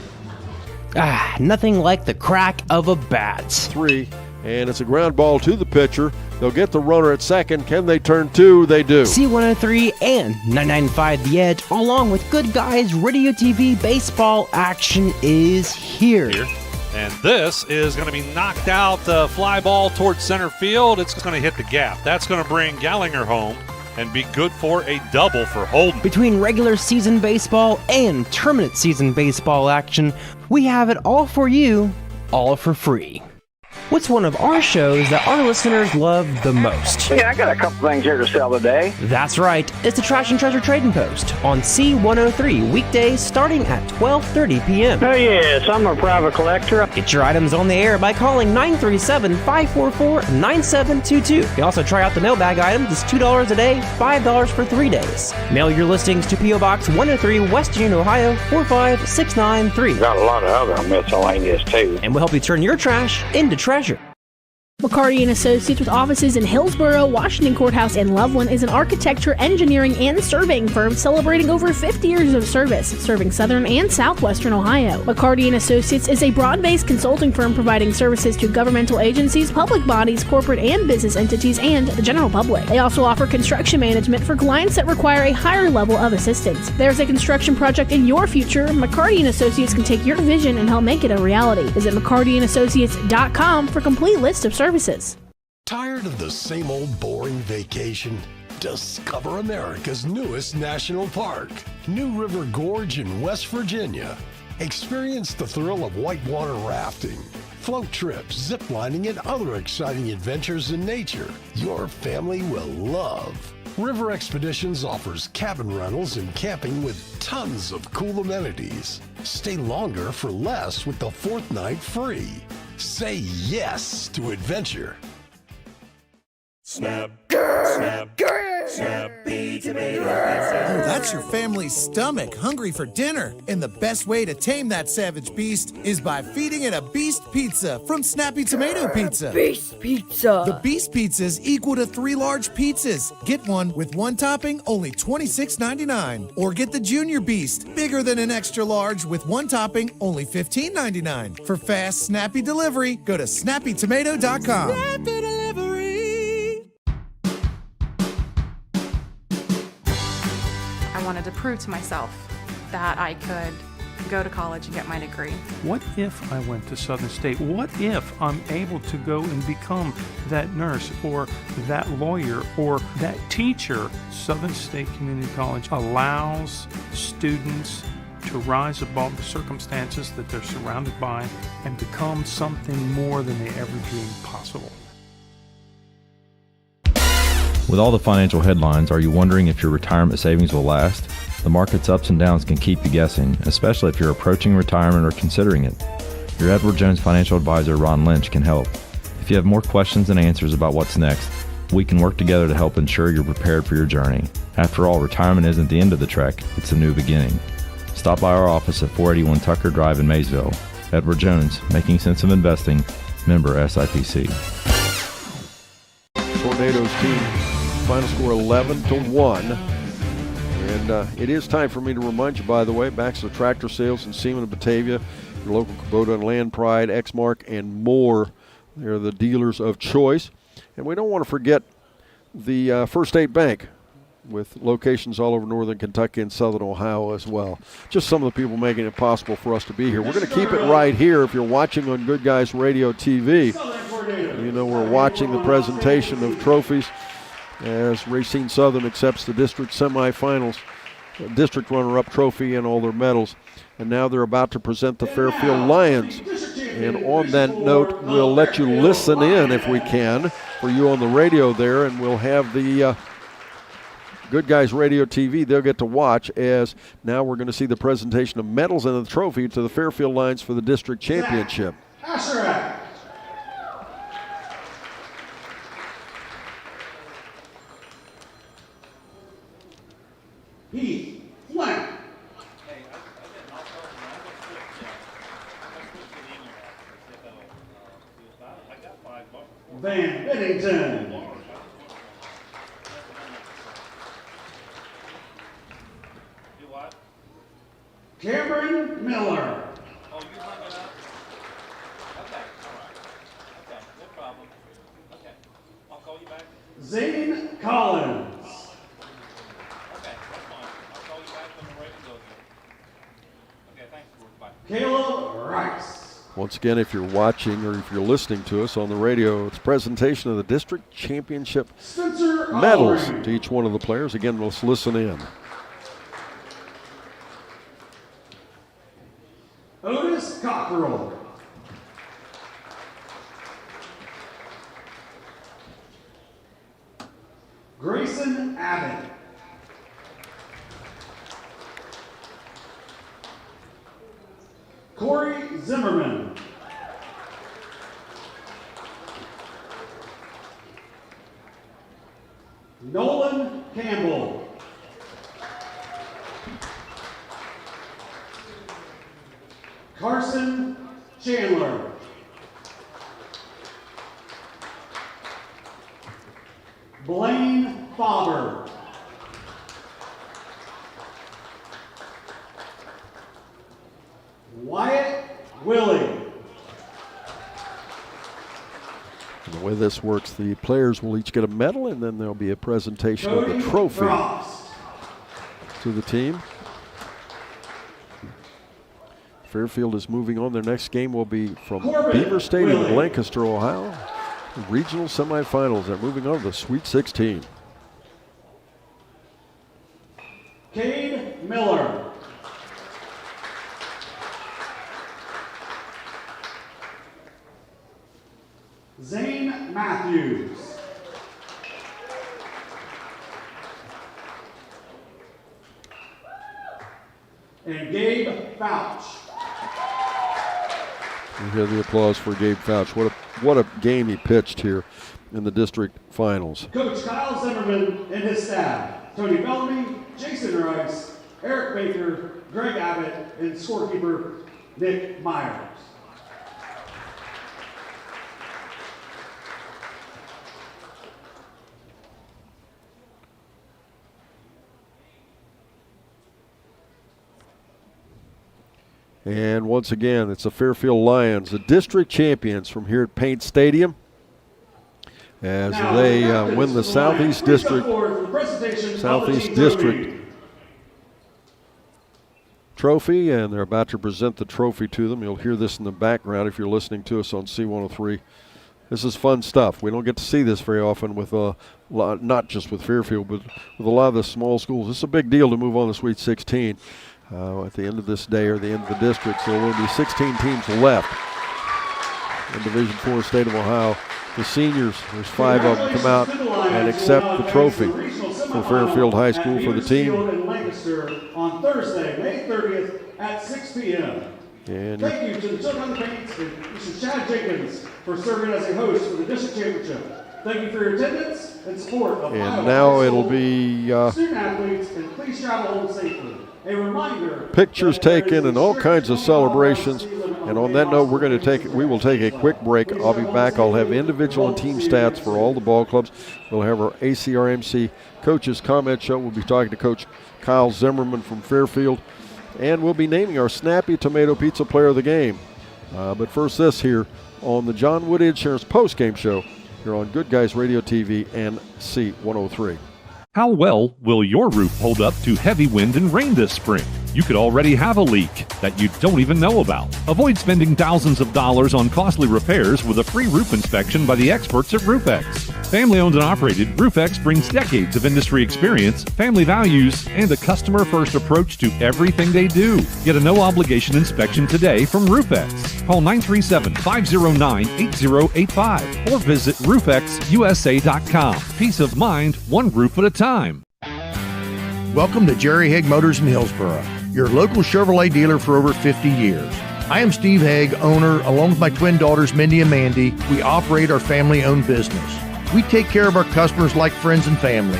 Nothing like the crack of a bat. 3, and it's a ground ball to the pitcher. They'll get the runner at second. Can they turn 2? They do. C103 and 995 The Edge, along with Good Guys Radio TV baseball action is here. And this is going to be knocked out, fly ball towards center field. It's going to hit the gap. That's going to bring Gallagher home and be good for a double for Holden. Between regular season baseball and tournament season baseball action, we have it all for you, all for free. What's one of our shows that our listeners love the most? Yeah, I got a couple things here to sell today. That's right. It's the Trash and Treasure Trading Post on C103, weekdays starting at 12:30 p.m. Oh, yes, I'm a private collector. Get your items on the air by calling 937-544-9722. You can also try out the mailbag items. It's $2 a day, $5 for 3 days. Mail your listings to P.O. Box 103, West Union, Ohio, 45693. Got a lot of other miscellaneous, too. And we'll help you turn your trash into treasure. McCarty & Associates with offices in Hillsborough, Washington Courthouse, and Loveland is an architecture, engineering, and surveying firm celebrating over 50 years of service, serving southern and southwestern Ohio. McCarty & Associates is a broad-based consulting firm providing services to governmental agencies, public bodies, corporate and business entities, and the general public. They also offer construction management for clients that require a higher level of assistance. If there's a construction project in your future, McCarty & Associates can take your vision and help make it a reality. Visit McCartyandAssociates.com for a complete list of services. Tired of the same old boring vacation? Discover America's newest national park, New River Gorge in West Virginia. Experience the thrill of whitewater rafting, float trips, zip lining, and other exciting adventures in nature your family will love. River Expeditions offers cabin rentals and camping with tons of cool amenities. Stay longer for less with the 4th night free. Say yes to adventure. Snap, snap, snappy tomato pizza. Oh, that's your family's stomach hungry for dinner. And the best way to tame that savage beast is by feeding it a Beast Pizza from Snappy Tomato Pizza. Beast Pizza. The Beast Pizza is equal to 3 large pizzas. Get one with 1 topping, only $26.99. Or get the Junior Beast, bigger than an extra large with 1 topping, only $15.99. For fast, snappy delivery, go to snappytomato.com. Snappy delivery. I wanted to prove to myself that I could go to college and get my degree. What if I went to Southern State? What if I'm able to go and become that nurse or that lawyer or that teacher? Southern State Community College allows students to rise above the circumstances that they're surrounded by and become something more than they ever dreamed possible. With all the financial headlines, are you wondering if your retirement savings will last? The market's ups and downs can keep you guessing, especially if you're approaching retirement or considering it. Your Edward Jones financial advisor, Ron Lynch, can help. If you have more questions than answers about what's next, we can work together to help ensure you're prepared for your journey. After all, retirement isn't the end of the trek, it's a new beginning. Stop by our office at 481 Tucker Drive in Maysville. Edward Jones, making sense of investing, member SIPC. Tornadoes team, final score 11-1. And it is time for me to remind you, by the way, Baxter Tractor Sales in Seaman and Batavia, your local Kubota and Land Pride, Exmark, and more. They're the dealers of choice. And we don't want to forget the First State Bank, with locations all over northern Kentucky and southern Ohio as well. Just some of the people making it possible for us to be here. We're going to keep it right here. If you're watching on Good Guys Radio TV, you know we're watching the presentation of trophies as Racine Southern accepts the district semifinals, district runner-up trophy and all their medals. And now they're about to present the Fairfield Lions. And on that note, we'll let you listen in if we can for you on the radio there, and we'll have the Good Guys Radio TV. They'll get to watch as now we're going to see the presentation of medals and the trophy to the Fairfield Lions for the district championship. Heath Flint. Van Bennington. Cameron Miller. Zane Collins. Caleb Rice. Once again, if you're watching or if you're listening to us on the radio, it's a presentation of the district championship Spencer medals Allery. to each one of the players. Again, let's listen in. Otis Cockrell. Grayson Abbott. Corey Zimmerman. Nolan Campbell. Carson Chandler. Blaine Faber. Wyatt Willie. And the way this works, the players will each get a medal, and then there'll be a presentation of the Cody trophy Frost. to the team. Fairfield is moving on. Their next game will be from Corbin Beaver Stadium in Willie. Lancaster, Ohio. Regional semifinals. They're moving on to the Sweet 16. Cade Miller. Zane Matthews. And Gabe Fouch. You hear the applause for Gabe Fouch. What a game he pitched here in the district finals. Coach Kyle Zimmerman and his staff, Tony Bellamy, Jason Rice, Eric Baker, Greg Abbott, and scorekeeper Nick Myers. And once again, it's the Fairfield Lions, the district champions from here at Paint Stadium, as they win the Southeast District trophy, and they're about to present the trophy to them. You'll hear this in the background if you're listening to us on C103. This is fun stuff. We don't get to see this very often with not just with Fairfield, but with a lot of the small schools. It's a big deal to move on to Sweet 16. At the end of this day or the end of the district, so there will be 16 teams left in Division IV state of Ohio. The seniors, there's 5 of them come out and accept the trophy for Fairfield High School for the team. In Lancaster on Thursday, May 30th at 6 p.m. And thank you to the Children of the Paints and Mr. Chad Jenkins for serving as a host for the district championship. Thank you for your attendance and support of and Iowa now High it'll School be student athletes, and please travel home safely. A reminder. pictures taken and all kinds of celebrations. And on that note, we will take a quick break. I'll be back. I'll have individual and team stats for all the ball clubs. We'll have our ACRMC coaches comment show. We'll be talking to Coach Kyle Zimmerman from Fairfield, and we'll be naming our Snappy Tomato Pizza Player of the Game. But first, this here on the John Wood Insurance Post-Game Show here on Good Guys Radio TV and C103. How well will your roof hold up to heavy wind and rain this spring? You could already have a leak that you don't even know about. Avoid spending thousands of dollars on costly repairs with a free roof inspection by the experts at RoofX. Family owned and operated, RoofX brings decades of industry experience, family values, and a customer-first approach to everything they do. Get a no-obligation inspection today from RoofX. Call 937-509-8085 or visit roofxusa.com. Peace of mind, one roof at a time. Welcome to Jerry Haig Motors in Hillsboro, your local Chevrolet dealer for over 50 years. I am Steve Haig, owner, along with my twin daughters, Mindy and Mandy. We operate our family-owned business. We take care of our customers like friends and family.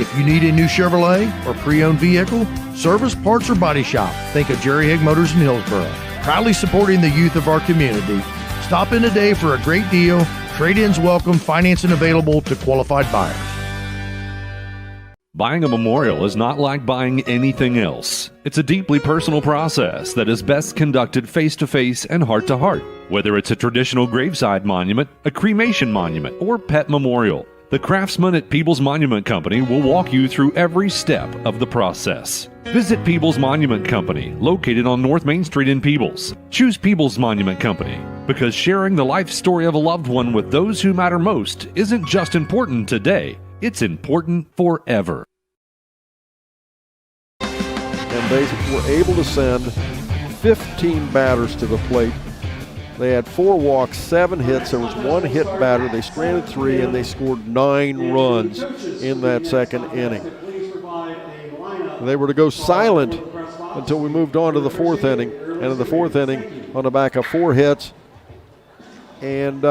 If you need a new Chevrolet or pre-owned vehicle, service, parts, or body shop, think of Jerry Haig Motors in Hillsboro. Proudly supporting the youth of our community. Stop in today for a great deal. Trade-ins welcome, financing available to qualified buyers. Buying a memorial is not like buying anything else. It's a deeply personal process that is best conducted face-to-face and heart-to-heart. Whether it's a traditional graveside monument, a cremation monument, or pet memorial, the craftsmen at Peebles Monument Company will walk you through every step of the process. Visit Peebles Monument Company, located on North Main Street in Peebles. Choose Peebles Monument Company because sharing the life story of a loved one with those who matter most isn't just important today, it's important forever. And they were able to send 15 batters to the plate. They had 4 walks, 7 hits. There was 1 hit batter. They stranded 3, and they scored 9 runs in that second inning. They were to go silent until we moved on to the 4th inning. And in the 4th inning, on the back of 4 hits, and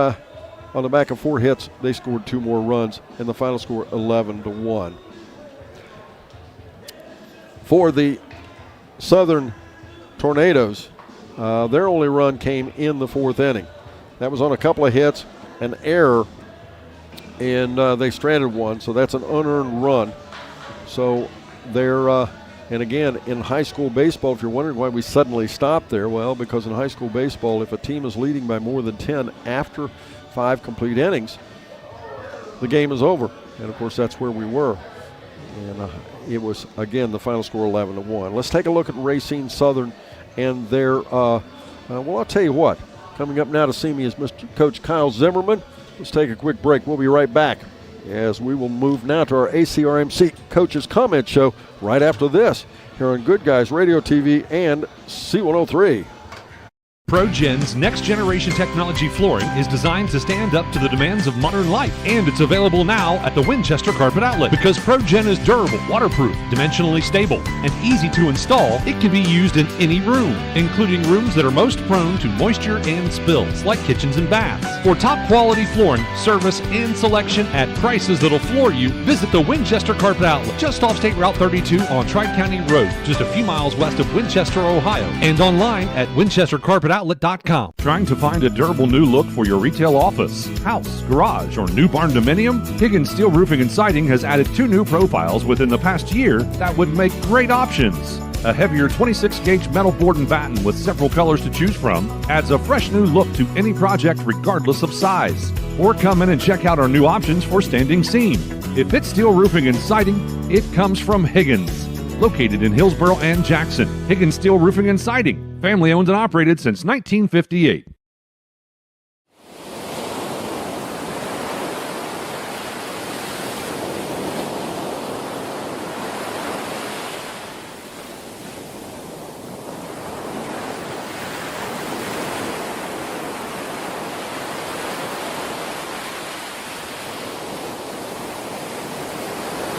on the back of 4 hits, they scored 2 more runs, and the final score 11-1. For the Southern Tornadoes, their only run came in the 4th inning. That was on a couple of hits, an error, and they stranded 1, so that's an unearned run. So they're, and again, in high school baseball, if you're wondering why we suddenly stopped there, well, because in high school baseball, if a team is leading by more than 10 after 5 complete innings, the game is over. And, of course, that's where we were. And it was, again, the final score 11-1. Let's take a look at Racine Southern and their, well, I'll tell you what. Coming up now to see me is Mr. Coach Kyle Zimmerman. Let's take a quick break. We'll be right back as we will move now to our ACRMC Coaches Comment Show right after this here on Good Guys Radio TV and C103. ProGen's next generation technology flooring is designed to stand up to the demands of modern life, and it's available now at the Winchester Carpet Outlet. Because ProGen is durable, waterproof, dimensionally stable, and easy to install, it can be used in any room, including rooms that are most prone to moisture and spills, like kitchens and baths. For top quality flooring, service, and selection at prices that'll floor you, visit the Winchester Carpet Outlet, just off State Route 32 on Tri-County Road, just a few miles west of Winchester, Ohio, and online at winchestercarpetoutlet.com. Trying to find a durable new look for your retail office, house, garage, or new barn dominium? Higgins Steel Roofing and Siding has added 2 new profiles within the past year that would make great options. A heavier 26-gauge metal board and batten with several colors to choose from adds a fresh new look to any project regardless of size. Or come in and check out our new options for standing seam. If it's steel roofing and siding, it comes from Higgins. Located in Hillsboro and Jackson, Higgins Steel Roofing and Siding. Family owned and operated since 1958.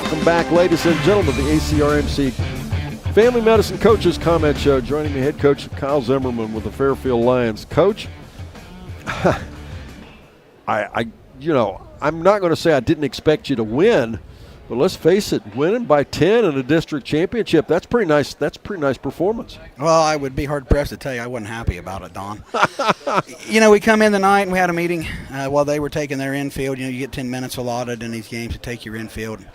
Welcome back, ladies and gentlemen, the ACRMC Family Medicine Coaches Comment Show. Joining me, head coach Kyle Zimmerman with the Fairfield Lions. Coach, I'm not going to say I didn't expect you to win, but let's face it, winning by 10 in a district championship, that's pretty nice. That's a pretty nice performance. Well, I would be hard pressed to tell you I wasn't happy about it, Don. We come in the night and we had a meeting while they were taking their infield. You get 10 minutes allotted in these games to take your infield.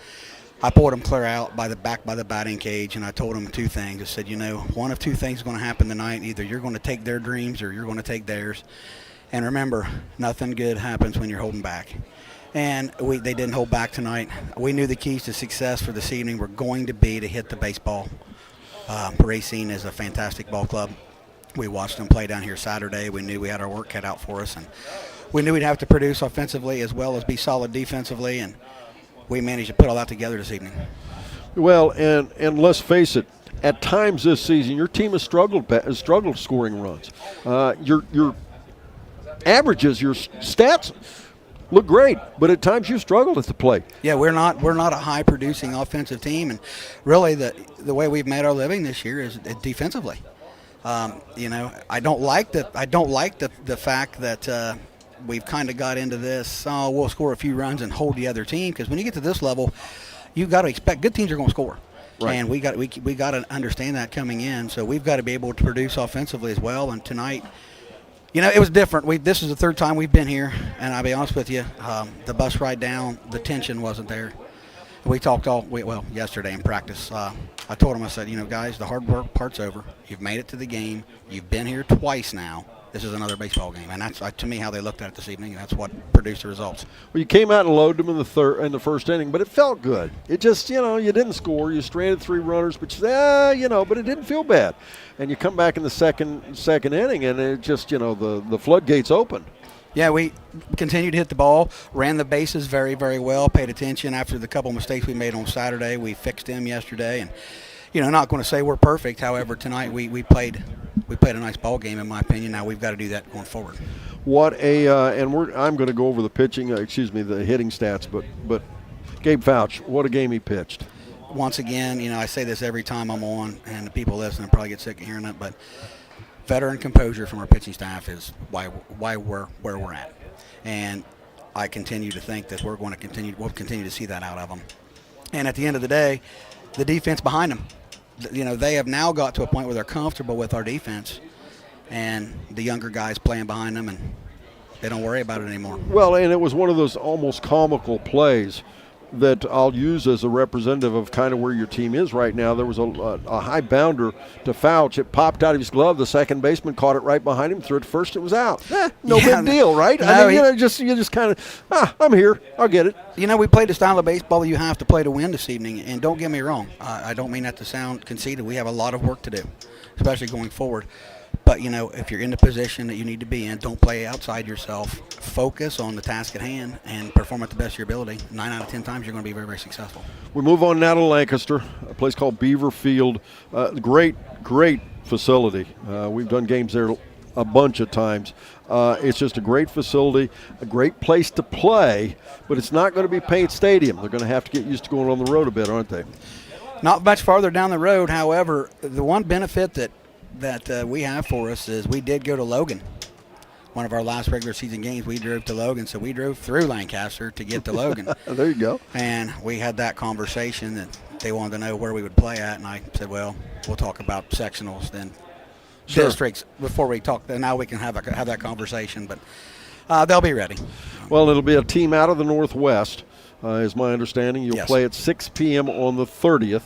I pulled them clear out by the batting cage, and I told them 2 things. I said, one of 2 things is going to happen tonight. Either you're going to take their dreams or you're going to take theirs. And remember, nothing good happens when you're holding back. And they didn't hold back tonight. We knew the keys to success for this evening were going to be to hit the baseball. Racine is a fantastic ball club. We watched them play down here Saturday. We knew we had our work cut out for us, and we knew we'd have to produce offensively as well as be solid defensively, and we managed to put all that together this evening. Well, and let's face it, at times this season, your team has struggled scoring runs. Your averages, your stats look great, but at times you've struggled at the plate. Yeah, we're not a high producing offensive team, and really the way we've made our living this year is defensively. I don't like the fact that we've kind of got into this, we'll score a few runs and hold the other team, because when you get to this level, you've got to expect good teams are going to score. Right. And we got to understand that coming in. So we've got to be able to produce offensively as well. And tonight, it was different. This is the 3rd time we've been here, and I'll be honest with you, the bus ride down, the tension wasn't there. We talked yesterday in practice. I told him, I said, guys, the hard work part's over. You've made it to the game. You've been here twice now. This is another baseball game, and that's to me how they looked at it this evening, and that's what produced the results. Well, you came out and loaded them in the first inning, but it felt good. It just, you didn't score. You stranded 3 runners, but but it didn't feel bad. And you come back in the second inning, and it just, the floodgates opened. Yeah, we continued to hit the ball, ran the bases very, very well, paid attention after the couple mistakes we made on Saturday. We fixed them yesterday, and not going to say we're perfect. However, tonight we played a nice ball game, in my opinion. Now we've got to do that going forward. I'm going to go over the the hitting stats, but Gabe Fouch, what a game he pitched. Once again, I say this every time I'm on, and the people listening probably get sick of hearing it, but veteran composure from our pitching staff is why we're where we're at, and I continue to think that we'll continue to see that out of them. And at the end of the day, the defense behind them, they have now got to a point where they're comfortable with our defense, and the younger guys playing behind them, and they don't worry about it anymore. Well, and it was one of those almost comical plays that I'll use as a representative of kind of where your team is right now. There was a high bounder to Fouch. It popped out of his glove. The second baseman caught it right behind him, threw it first. It was out. No big deal, right? No, you just kind of, I'm here. I'll get it. We played the style of baseball you have to play to win this evening. And don't get me wrong, I don't mean that to sound conceited. We have a lot of work to do, especially going forward. But, if you're in the position that you need to be in, don't play outside yourself. Focus on the task at hand and perform at the best of your ability. 9 out of 10 times you're going to be very, very successful. We move on now to Lancaster, a place called Beaver Field. Great facility. We've done games there a bunch of times. It's just a great facility, a great place to play, but it's not going to be Paint Stadium. They're going to have to get used to going on the road a bit, aren't they? Not much farther down the road. However, the one benefit that we have for us is we did go to Logan. One of our last regular season games, we drove to Logan, so we drove through Lancaster to get to Logan. There you go. And we had that conversation that they wanted to know where we would play at, and I said, well, we'll talk about sectionals then districts before we talk. Now we can have that conversation, but they'll be ready. Well, it'll be a team out of the Northwest, is my understanding. You'll play at 6 p.m. on the 30th.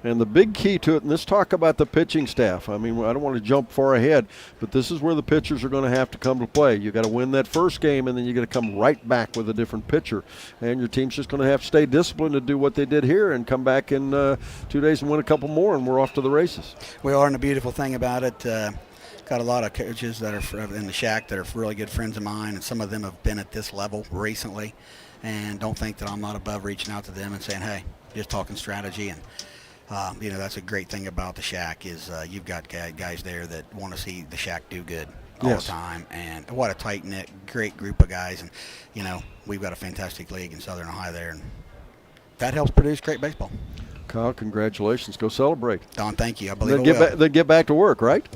And the big key to it, and let's talk about the pitching staff. I mean, I don't want to jump far ahead, but this is where the pitchers are going to have to come to play. You got to win that first game, and then you got to come right back with a different pitcher. And your team's just going to have to stay disciplined to do what they did here and come back in 2 days and win a couple more, and we're off to the races. We are, and the beautiful thing about it, got a lot of coaches that are in the shack that are really good friends of mine, and some of them have been at this level recently, and don't think that I'm not above reaching out to them and saying, hey, just talking strategy. And that's a great thing about the shack is you've got guys there that want to see the shack do good all the time, and what a tight-knit, great group of guys. And, we've got a fantastic league in Southern Ohio there, and that helps produce great baseball. Kyle, congratulations. Go celebrate. Don, thank you. I believe then get back to work, right?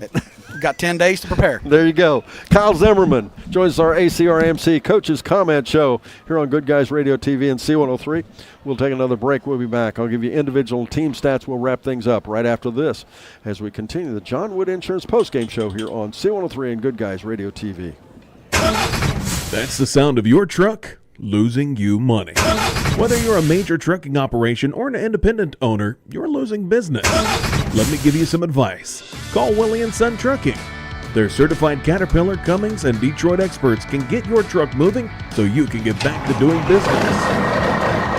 Got 10 days to prepare. There you go. Kyle Zimmerman joins our ACRMC Coaches Comment Show here on Good Guys Radio TV and C103. We'll take another break. We'll be back. I'll give you individual team stats. We'll wrap things up right after this as we continue the John Wood Insurance Postgame Show here on C103 and Good Guys Radio TV. That's the sound of your truck losing you money. Whether you're a major trucking operation or an independent owner, you're losing business. Let me give you some advice. Call Willie & Son Trucking. Their certified Caterpillar, Cummins, and Detroit experts can get your truck moving so you can get back to doing business.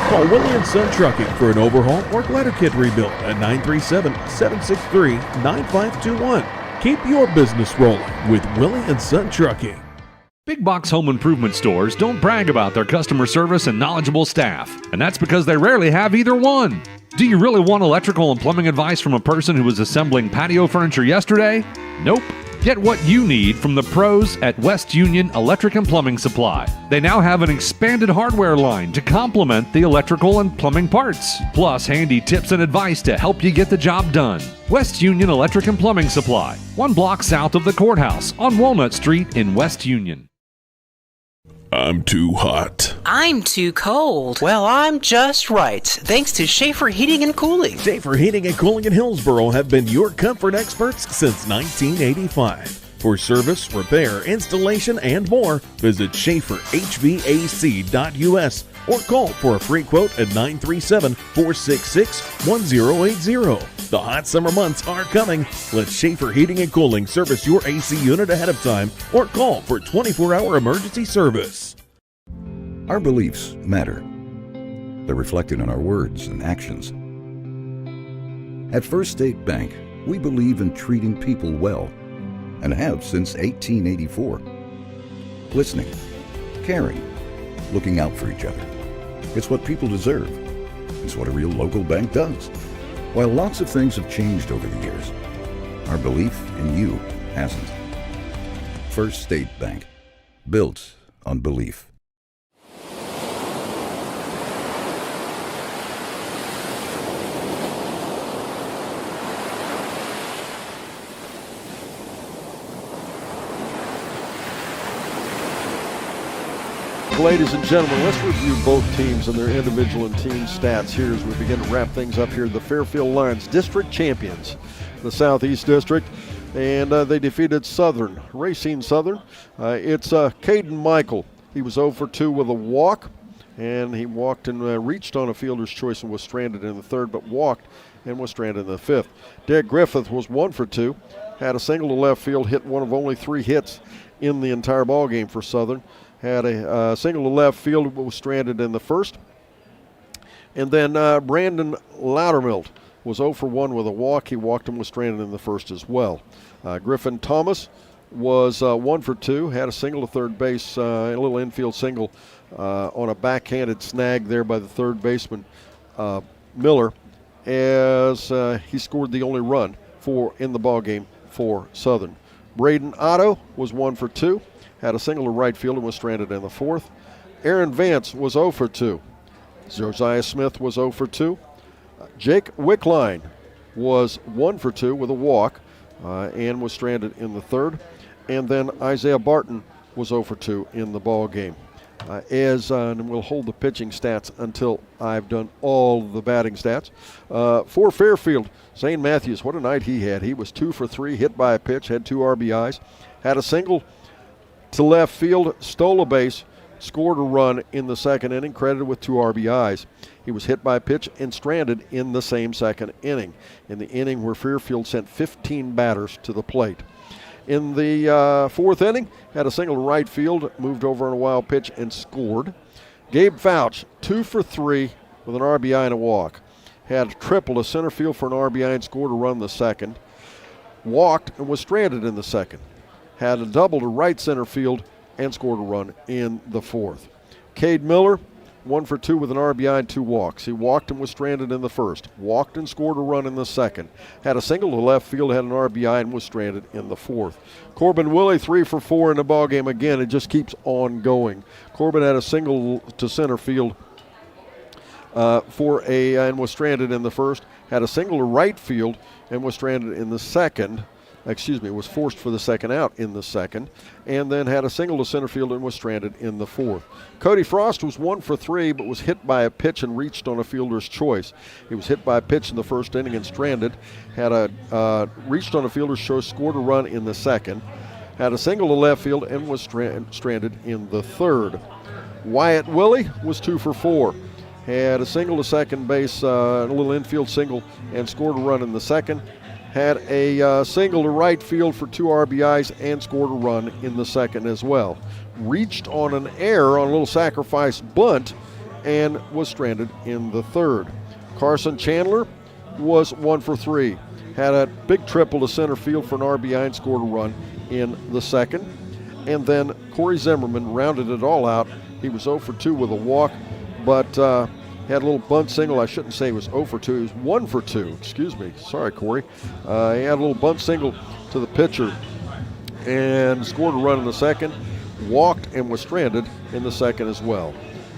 Call Willie & Son Trucking for an overhaul or glider kit rebuild at 937-763-9521. Keep your business rolling with Willie & Son Trucking. Big box home improvement stores don't brag about their customer service and knowledgeable staff, and that's because they rarely have either one. Do you really want electrical and plumbing advice from a person who was assembling patio furniture yesterday? Nope. Get what you need from the pros at West Union Electric and Plumbing Supply. They now have an expanded hardware line to complement the electrical and plumbing parts, plus handy tips and advice to help you get the job done. West Union Electric and Plumbing Supply, 1 block south of the courthouse on Walnut Street in West Union. I'm too hot. I'm too cold. Well, I'm just right, thanks to Schaefer Heating and Cooling. Schaefer Heating and Cooling in Hillsboro have been your comfort experts since 1985. For service, repair, installation, and more, visit SchaeferHVAC.us or call for a free quote at 937-466-1080. The hot summer months are coming. Let Schaefer Heating and Cooling service your AC unit ahead of time or call for 24-hour emergency service. Our beliefs matter. They're reflected in our words and actions. At First State Bank, we believe in treating people well and have since 1884. Listening, caring, looking out for each other. It's what people deserve. It's what a real local bank does. While lots of things have changed over the years, our belief in you hasn't. First State Bank, built on belief. Ladies and gentlemen, let's review both teams and their individual and team stats here as we begin to wrap things up here. The Fairfield Lions, district champions, the Southeast District, and they defeated Southern, Racine Southern. It's Caden Michael. He was 0 for 2 with a walk, and he walked and reached on a fielder's choice and was stranded in the third, but walked and was stranded in the fifth. Derek Griffith was 1 for 2, had a single to left field, hit one of only 3 hits in the entire ball game for Southern. Had a single to left field, was stranded in the first. And then Brandon Loudermilt was 0 for 1 with a walk. He walked and was stranded in the first as well. Griffin Thomas was 1 for 2, had a single to third base, a little infield single on a backhanded snag there by the third baseman, Miller, as he scored the only run in the ball game for Southern. Braden Otto was 1 for 2. Had a single to right field and was stranded in the fourth. Aaron Vance was 0 for 2. Josiah Smith was 0 for 2. Jake Wickline was 1 for 2 with a walk and was stranded in the third. And then Isaiah Barton was 0 for 2 in the ball game. And we'll hold the pitching stats until I've done all the batting stats. For Fairfield, Zane Matthews, what a night he had. He was 2 for 3, hit by a pitch, had 2 RBIs, had a single to left field, stole a base, scored a run in the second inning, credited with 2 RBIs. He was hit by a pitch and stranded in the same second inning, in the inning where Fairfield sent 15 batters to the plate. In the fourth inning, had a single to right field, moved over on a wild pitch and scored. Gabe Fouch, 2 for 3 with an RBI and a walk. Had a triple to center field for an RBI and scored a run in the second. Walked and was stranded in the second. Had a double to right center field and scored a run in the fourth. Cade Miller, 1 for 2 with an RBI and 2 walks. He walked and was stranded in the first. Walked and scored a run in the second. Had a single to left field, had an RBI and was stranded in the fourth. Corbin Willie, 3 for 4 in the ballgame. Again, it just keeps on going. Corbin had a single to center field and was stranded in the first. Had a single to right field and was stranded in the second. Was forced for the second out in the second, and then had a single to center field and was stranded in the fourth. Cody Frost was 1 for 3, but was hit by a pitch and reached on a fielder's choice. He was hit by a pitch in the first inning and stranded. Had reached on a fielder's choice, scored a run in the second. Had a single to left field and was stranded in the third. Wyatt Willie was 2 for 4. Had a single to second base, a little infield single, and scored a run in the second. Had a single to right field for 2 RBIs and scored a run in the second as well. Reached on an error on a little sacrifice bunt and was stranded in the third. Carson Chandler was 1 for 3. Had a big triple to center field for an RBI and scored a run in the second. And then Corey Zimmerman rounded it all out. He was 0 for 2 with a walk, but had a little bunt single. I shouldn't say he was 0 for 2. He was 1 for 2. Excuse me. Sorry, Corey. He had a little bunt single to the pitcher and scored a run in the second. Walked and was stranded in the second as well.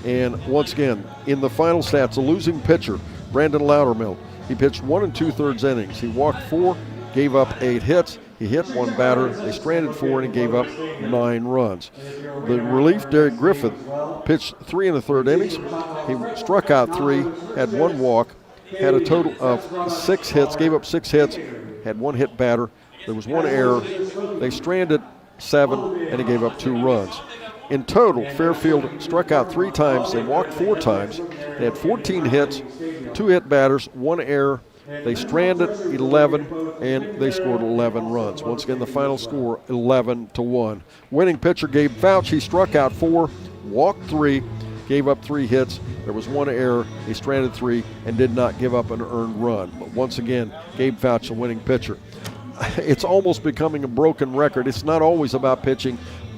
And once again, in the final stats, a losing pitcher, Brandon Loudermill. He pitched 1 2/3 innings. He walked 4, gave up 8 hits. He hit 1 batter. They stranded 4, and he gave up 9 runs. The relief, Derek Griffith, pitched 3 1/3 innings. He struck out 3, had 1 walk, had a total of 6 hits, gave up 6 hits, had 1 hit batter. There was 1 error. They stranded 7, and he gave up 2 runs. In total, Fairfield struck out 3 times. They walked 4 times. They had 14 hits, 2 hit batters, 1 error. They stranded 11, and they scored 11 runs. Once again, the final score, 11-1. Winning pitcher, Gabe Fouch, he struck out 4, walked 3, gave up 3 hits. There was 1 error. He stranded 3 and did not give up an earned run. But once again, Gabe Fouch, the winning pitcher. It's almost becoming a broken record. It's not always about pitching,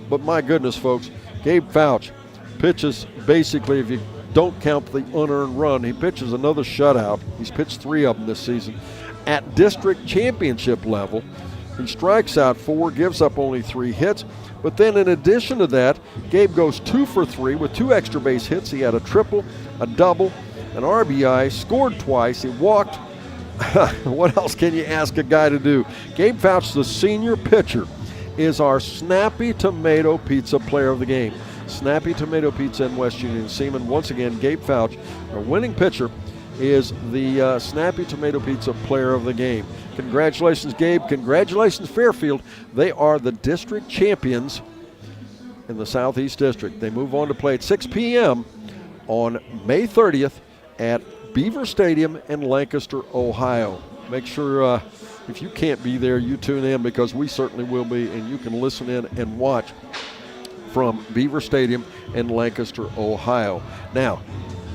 but my goodness, folks, Gabe Fouch pitches basically, if you don't count the unearned run, he pitches another shutout. He's pitched 3 of them this season. At district championship level, he strikes out 4, gives up only 3 hits. But then in addition to that, Gabe goes 2 for 3 with 2 extra base hits. He had a triple, a double, an RBI, scored twice. He walked. What else can you ask a guy to do? Gabe Fouch, the senior pitcher, is our Snappy Tomato Pizza player of the game. Snappy Tomato Pizza in West Union. Seaman, once again, Gabe Fouch, our winning pitcher, is the Snappy Tomato Pizza player of the game. Congratulations, Gabe. Congratulations, Fairfield. They are the district champions in the Southeast District. They move on to play at 6 p.m. on May 30th at Beaver Stadium in Lancaster, Ohio. Make sure if you can't be there, you tune in, because we certainly will be, and you can listen in and watch from Beaver Stadium in Lancaster, Ohio. Now,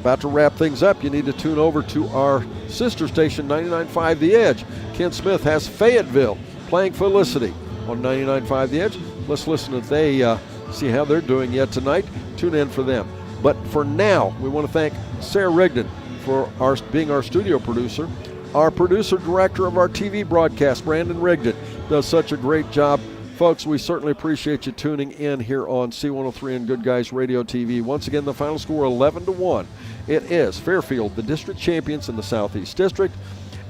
about to wrap things up, you need to tune over to our sister station, 99.5 The Edge. Ken Smith has Fayetteville playing Felicity on 99.5 The Edge. Let's listen if they see how they're doing yet tonight. Tune in for them. But for now, we want to thank Sarah Rigdon for being our studio producer. Our producer director of our TV broadcast, Brandon Rigdon, does such a great job. Folks, we certainly appreciate you tuning in here on C103 and Good Guys Radio TV. Once again, the final score, 11-1. It is Fairfield, the district champions in the Southeast District,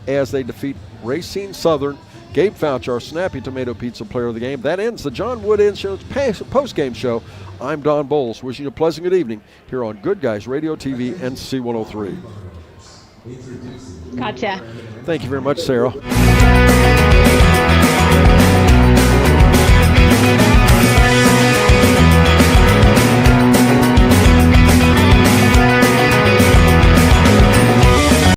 as they defeat Racine Southern. Gabe Fouch, our Snappy Tomato Pizza player of the game. That ends the John Wood Insurance post-game show. I'm Don Bowles, wishing you a pleasant good evening here on Good Guys Radio TV and C103. Gotcha. Thank you very much, Sarah.